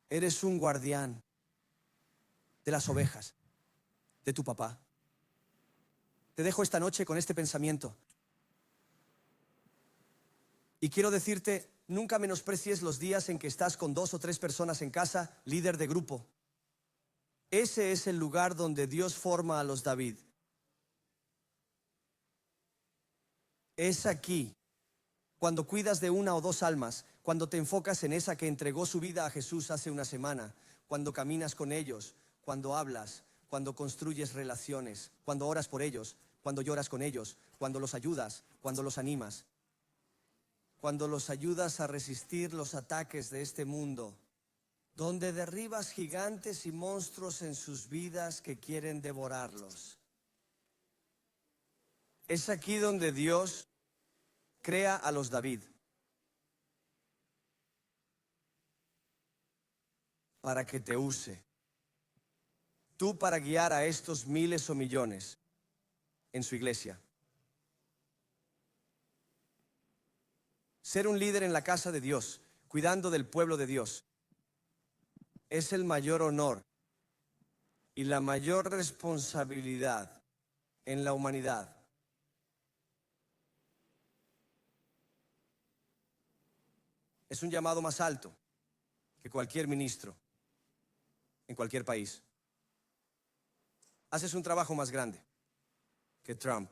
eres un guardián de las ovejas de tu papá? Te dejo esta noche con este pensamiento. Y quiero decirte, nunca menosprecies los días en que estás con 2 o 3 personas en casa, líder de grupo. Ese es el lugar donde Dios forma a los David. Es aquí, cuando cuidas de 1 o 2 almas, cuando te enfocas en esa que entregó su vida a Jesús hace una semana, cuando caminas con ellos, cuando hablas, cuando construyes relaciones, cuando oras por ellos, cuando lloras con ellos, cuando los ayudas, cuando los animas, cuando los ayudas a resistir los ataques de este mundo, donde derribas gigantes y monstruos en sus vidas que quieren devorarlos. Es aquí donde Dios crea a los David para que te use. Tú para guiar a estos miles o millones en su iglesia. Ser un líder en la casa de Dios, cuidando del pueblo de Dios, es el mayor honor y la mayor responsabilidad en la humanidad. Es un llamado más alto que cualquier ministro en cualquier país. Haces un trabajo más grande que Trump.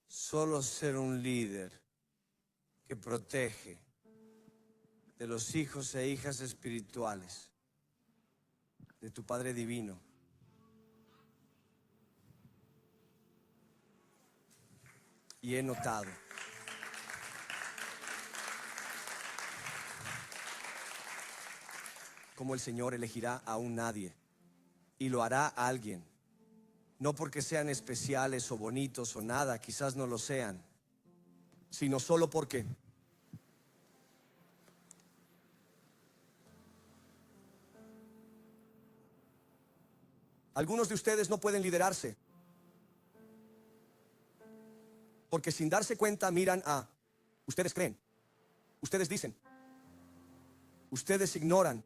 Solo ser un líder que protege de los hijos e hijas espirituales de tu Padre Divino. Y he notado cómo el Señor elegirá a un nadie y lo hará a alguien. No porque sean especiales o bonitos o nada, quizás no lo sean, sino solo porque algunos de ustedes no pueden liderarse porque sin darse cuenta miran a, ustedes creen, ustedes dicen, ustedes ignoran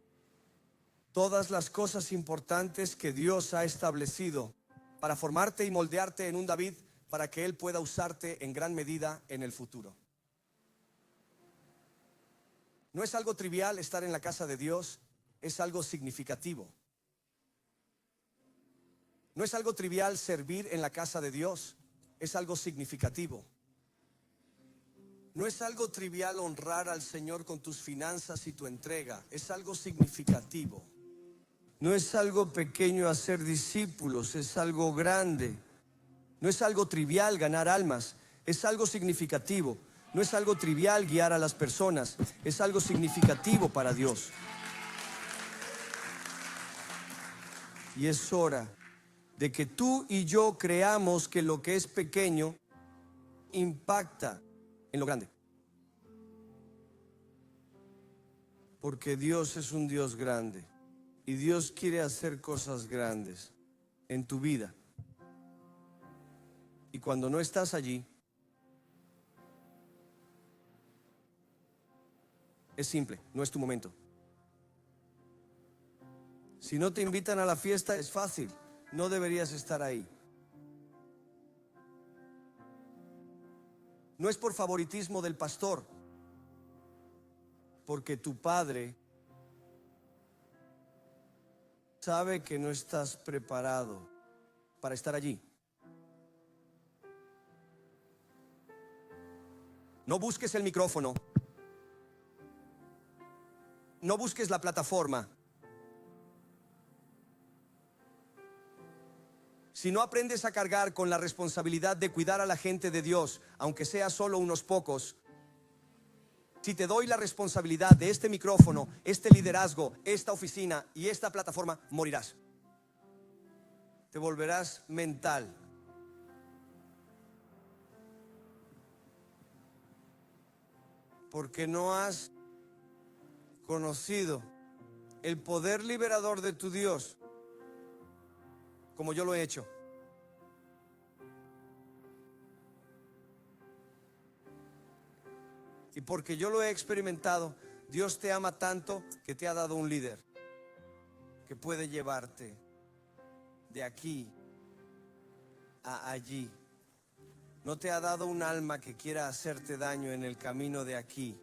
todas las cosas importantes que Dios ha establecido para formarte y moldearte en un David, para que Él pueda usarte en gran medida en el futuro. No es algo trivial estar en la casa de Dios, es algo significativo. No es algo trivial servir en la casa de Dios, es algo significativo. No es algo trivial honrar al Señor con tus finanzas y tu entrega, es algo significativo. No es algo pequeño hacer discípulos, es algo grande. No es algo trivial ganar almas, es algo significativo. No es algo trivial guiar a las personas, es algo significativo para Dios. Y es hora de que tú y yo creamos que lo que es pequeño impacta en lo grande. Porque Dios es un Dios grande y Dios quiere hacer cosas grandes en tu vida. Y cuando no estás allí, es simple, no es tu momento. Si no te invitan a la fiesta, es fácil, no deberías estar ahí. No es por favoritismo del pastor, porque tu padre sabe que no estás preparado para estar allí. No busques el micrófono, no busques la plataforma. Si no aprendes a cargar con la responsabilidad de cuidar a la gente de Dios, aunque sea solo unos pocos, si te doy la responsabilidad de este micrófono, este liderazgo, esta oficina y esta plataforma, morirás. Te volverás mental. Porque no has conocido el poder liberador de tu Dios como yo lo he hecho. Y porque yo lo he experimentado, Dios te ama tanto que te ha dado un líder que puede llevarte de aquí a allí. No te ha dado un alma que quiera hacerte daño en el camino de aquí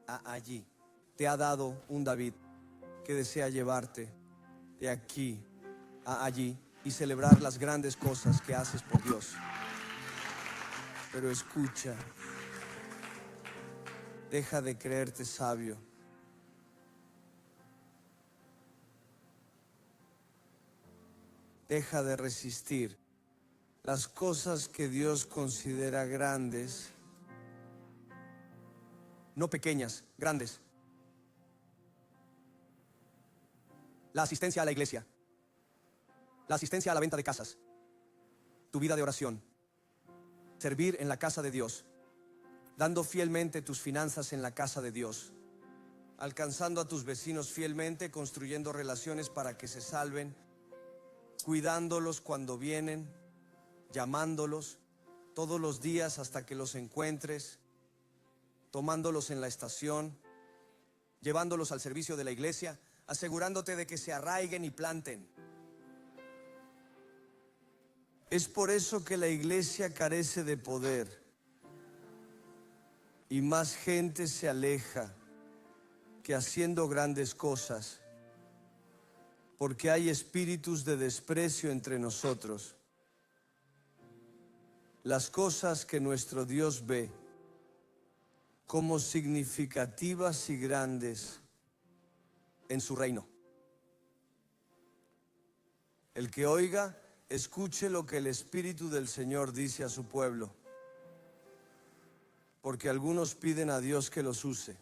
a allí. Te ha dado un David que desea llevarte de aquí a allí y celebrar las grandes cosas que haces por Dios. Pero escucha, deja de creerte sabio. Deja de resistir las cosas que Dios considera grandes, no pequeñas, grandes. La asistencia a la iglesia, la asistencia a la venta de casas, tu vida de oración, servir en la casa de Dios, dando fielmente tus finanzas en la casa de Dios, alcanzando a tus vecinos fielmente, construyendo relaciones para que se salven, cuidándolos cuando vienen, llamándolos todos los días hasta que los encuentres, tomándolos en la estación, llevándolos al servicio de la iglesia, asegurándote de que se arraiguen y planten. Es por eso que la iglesia carece de poder y más gente se aleja que haciendo grandes cosas, porque hay espíritus de desprecio entre nosotros. Las cosas que nuestro Dios ve como significativas y grandes en su reino. El que oiga, escuche lo que el Espíritu del Señor dice a su pueblo, porque algunos piden a Dios que los use,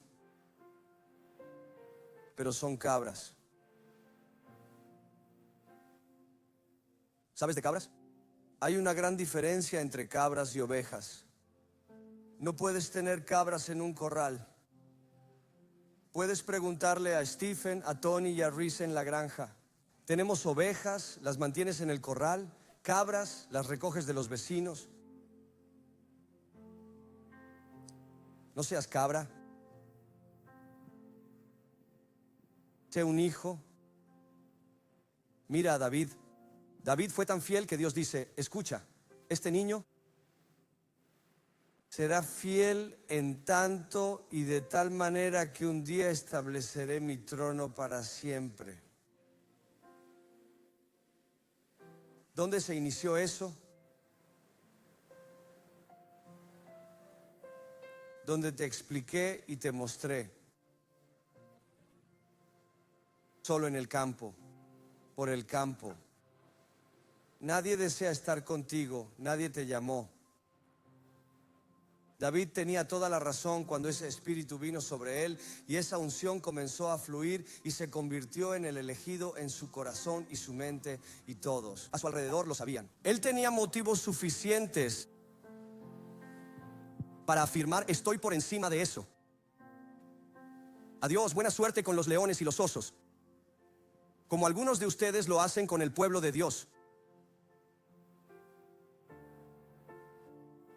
pero son cabras. ¿Sabes de cabras? Hay una gran diferencia entre cabras y ovejas. No puedes tener cabras en un corral. Puedes preguntarle a Stephen, a Tony y a Reese en la granja. Tenemos ovejas, las mantienes en el corral. Cabras, las recoges de los vecinos. No seas cabra. Sé un hijo. Mira a David. David fue tan fiel que Dios dice, escucha, este niño será fiel en tanto y de tal manera que un día estableceré mi trono para siempre. ¿Dónde se inició eso? Donde te expliqué y te mostré. Solo en el campo, por el campo. Nadie desea estar contigo, nadie te llamó. David tenía toda la razón cuando ese espíritu vino sobre él y esa unción comenzó a fluir y se convirtió en el elegido en su corazón y su mente, y todos a su alrededor lo sabían. Él tenía motivos suficientes para afirmar: estoy por encima de eso. Adiós, buena suerte con los leones y los osos, como algunos de ustedes lo hacen con el pueblo de Dios.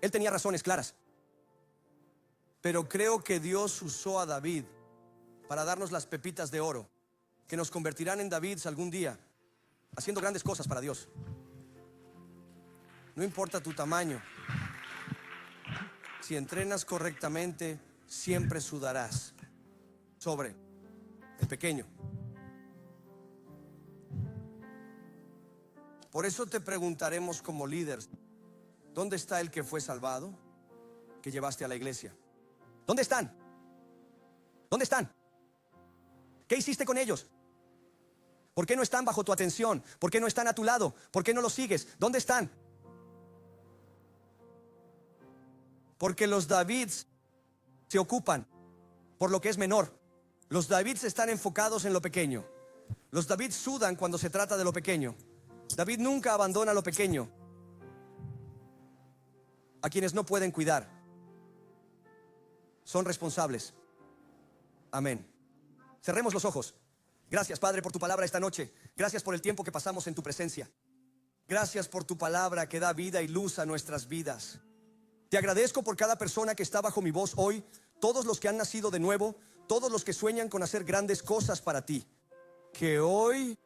Él tenía razones claras. Pero creo que Dios usó a David para darnos las pepitas de oro que nos convertirán en Davids algún día, haciendo grandes cosas para Dios. No importa tu tamaño, si entrenas correctamente, siempre sudarás sobre el pequeño. Por eso te preguntaremos como líderes: ¿dónde está el que fue salvado, que llevaste a la iglesia? ¿Dónde están? ¿Dónde están? ¿Qué hiciste con ellos? ¿Por qué no están bajo tu atención? ¿Por qué no están a tu lado? ¿Por qué no los sigues? ¿Dónde están? Porque los Davids se ocupan por lo que es menor. Los Davids están enfocados en lo pequeño. Los Davids sudan cuando se trata de lo pequeño. David nunca abandona lo pequeño a quienes no pueden cuidar. Son responsables. Amén. Cerremos los ojos. Gracias, Padre, por tu palabra esta noche. Gracias por el tiempo que pasamos en tu presencia. Gracias por tu palabra que da vida y luz a nuestras vidas. Te agradezco por cada persona que está bajo mi voz hoy, todos los que han nacido de nuevo, todos los que sueñan con hacer grandes cosas para ti, que hoy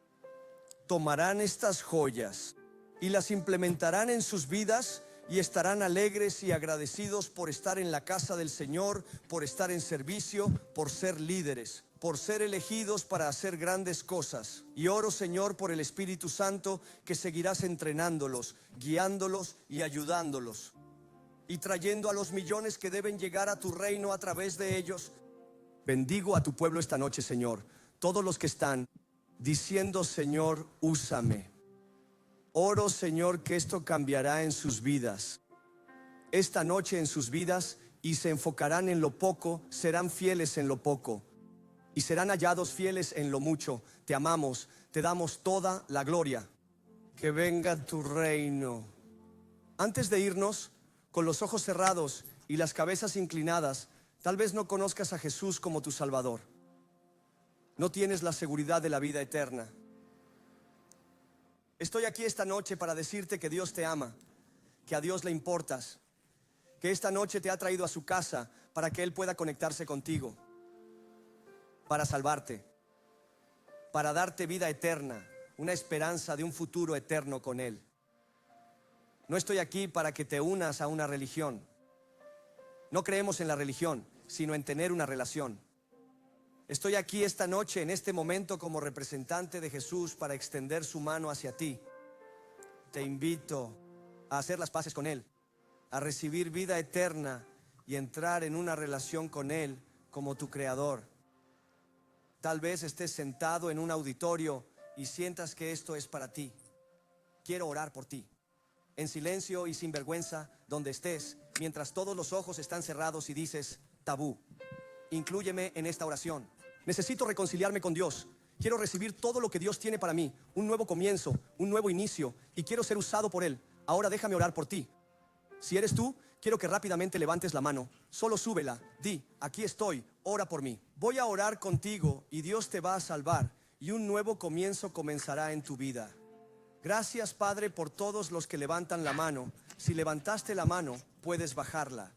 tomarán estas joyas y las implementarán en sus vidas y estarán alegres y agradecidos por estar en la casa del Señor, por estar en servicio, por ser líderes, por ser elegidos para hacer grandes cosas. Y oro, Señor, por el Espíritu Santo, que seguirás entrenándolos, guiándolos y ayudándolos, y trayendo a los millones que deben llegar a tu reino a través de ellos. Bendigo a tu pueblo esta noche, Señor, todos los que están diciendo: Señor, úsame. Oro, Señor, que esto cambiará en sus vidas, esta noche en sus vidas, y se enfocarán en lo poco, serán fieles en lo poco y serán hallados fieles en lo mucho. Te amamos, te damos toda la gloria. Que venga tu reino. Antes de irnos, con los ojos cerrados y las cabezas inclinadas, tal vez no conozcas a Jesús como tu Salvador. No tienes la seguridad de la vida eterna. Estoy aquí esta noche para decirte que Dios te ama, que a Dios le importas, que esta noche te ha traído a su casa para que Él pueda conectarse contigo, para salvarte, para darte vida eterna, una esperanza de un futuro eterno con Él. No estoy aquí para que te unas a una religión. No creemos en la religión, sino en tener una relación. Estoy aquí esta noche, en este momento, como representante de Jesús para extender su mano hacia ti. Te invito a hacer las paces con Él, a recibir vida eterna y entrar en una relación con Él como tu Creador. Tal vez estés sentado en un auditorio y sientas que esto es para ti. Quiero orar por ti, en silencio y sin vergüenza, donde estés, mientras todos los ojos están cerrados y dices: tabú. Inclúyeme en esta oración. Necesito reconciliarme con Dios. Quiero recibir todo lo que Dios tiene para mí, un nuevo comienzo, un nuevo inicio, y quiero ser usado por Él. Ahora déjame orar por ti. Si eres tú, quiero que rápidamente levantes la mano. Solo súbela, di: aquí estoy, ora por mí. Voy a orar contigo y Dios te va a salvar, y un nuevo comienzo comenzará en tu vida. Gracias, Padre, por todos los que levantan la mano. Si levantaste la mano, puedes bajarla.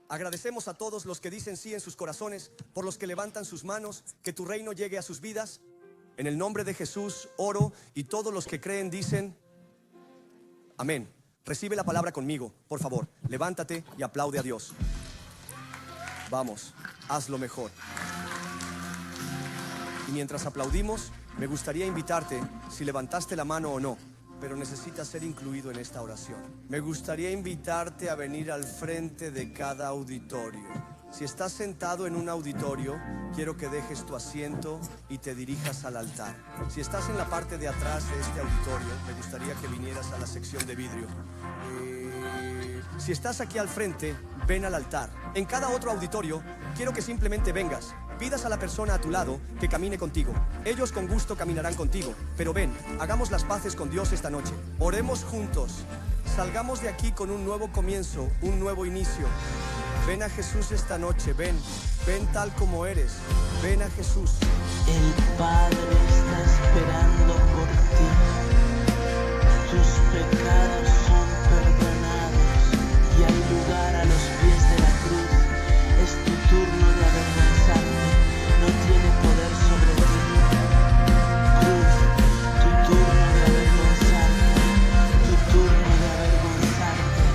Agradecemos a todos los que dicen sí en sus corazones, por los que levantan sus manos, que tu reino llegue a sus vidas. En el nombre de Jesús oro, y todos los que creen dicen amén. Recibe la palabra conmigo, por favor. Levántate y aplaude a Dios. Vamos, hazlo mejor. Y mientras aplaudimos, me gustaría invitarte, si levantaste la mano o no, pero necesitas ser incluido en esta oración. Me gustaría invitarte a venir al frente de cada auditorio. Si estás sentado en un auditorio, quiero que dejes tu asiento y te dirijas al altar. Si estás en la parte de atrás de este auditorio, me gustaría que vinieras a la sección de vidrio. Si estás aquí al frente, ven al altar. En cada otro auditorio, quiero que simplemente vengas. Pidas a la persona a tu lado que camine contigo. Ellos con gusto caminarán contigo. Pero ven, hagamos las paces con Dios esta noche. Oremos juntos. Salgamos de aquí con un nuevo comienzo, un nuevo inicio. Ven a Jesús esta noche, ven tal como eres. Ven a Jesús. El Padre está esperando por ti. Tus pecados son perdonados y hay lugar a los pies de la cruz. Es tu turno de avergonzarte, no tiene poder sobre ti. Cruz, tu turno de avergonzarte, tu turno de avergonzarte,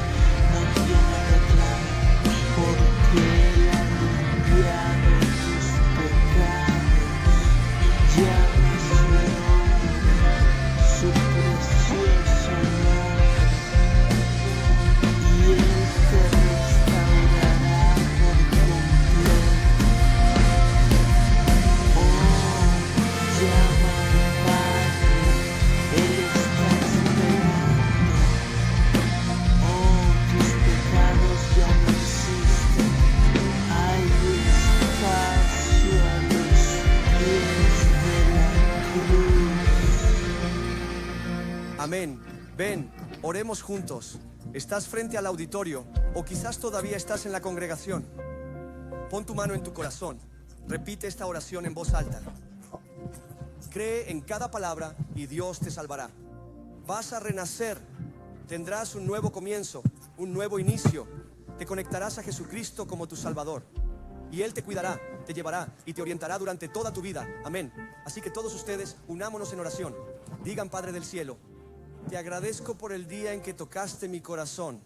no tiene reclamo, porque Él ha limpiado tus pecados. Llama su nombre, su precioso nombre, y Él te restaurará por completo. Oh, llama al Padre, Él está esperando. Oh, tus pecados ya no existen. Hay espacio a los pies de la cruz. Amén. Ven, oremos juntos. Estás frente al auditorio o quizás todavía estás en la congregación. Pon tu mano en tu corazón. Repite esta oración en voz alta. Cree en cada palabra y Dios te salvará. Vas a renacer. Tendrás un nuevo comienzo, un nuevo inicio. Te conectarás a Jesucristo como tu Salvador. Y Él te cuidará, te llevará y te orientará durante toda tu vida. Amén. Así que todos ustedes, unámonos en oración. Digan, Padre del cielo, te agradezco por el día en que tocaste mi corazón.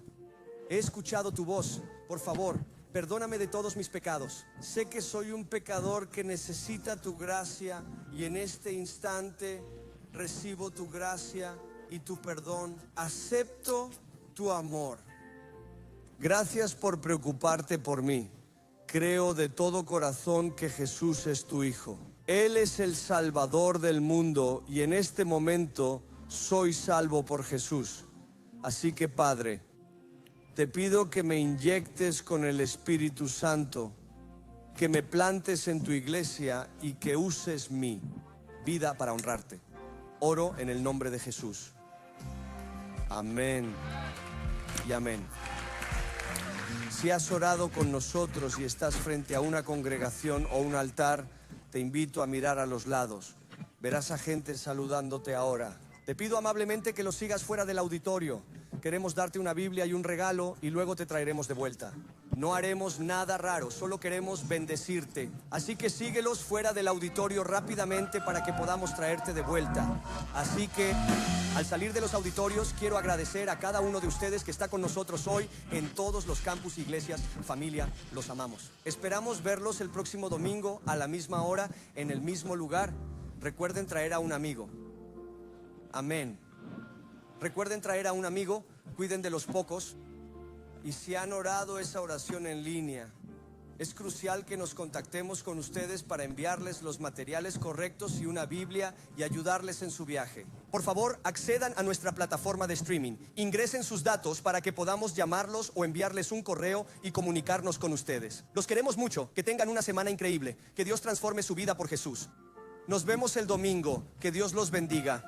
He escuchado tu voz. Por favor, perdóname de todos mis pecados. Sé que soy un pecador que necesita tu gracia y en este instante recibo tu gracia y tu perdón. Acepto tu amor. Gracias por preocuparte por mí. Creo de todo corazón que Jesús es tu Hijo. Él es el Salvador del mundo y en este momento soy salvo por Jesús. Así que, Padre, te pido que me inyectes con el Espíritu Santo, que me plantes en tu iglesia y que uses mi vida para honrarte. Oro en el nombre de Jesús. Amén y amén. Si has orado con nosotros y estás frente a una congregación o un altar, te invito a mirar a los lados. Verás a gente saludándote ahora. Te pido amablemente que los sigas fuera del auditorio. Queremos darte una Biblia y un regalo y luego te traeremos de vuelta. No haremos nada raro, solo queremos bendecirte. Así que síguelos fuera del auditorio rápidamente para que podamos traerte de vuelta. Así que, al salir de los auditorios, quiero agradecer a cada uno de ustedes que está con nosotros hoy en todos los campus, iglesias, familia, los amamos. Esperamos verlos el próximo domingo a la misma hora, en el mismo lugar. Recuerden traer a un amigo. Amén. Recuerden traer a un amigo, cuiden de los pocos. Y si han orado esa oración en línea, es crucial que nos contactemos con ustedes para enviarles los materiales correctos y una Biblia y ayudarles en su viaje. Por favor, accedan a nuestra plataforma de streaming. Ingresen sus datos para que podamos llamarlos o enviarles un correo y comunicarnos con ustedes. Los queremos mucho. Que tengan una semana increíble. Que Dios transforme su vida por Jesús. Nos vemos el domingo. Que Dios los bendiga.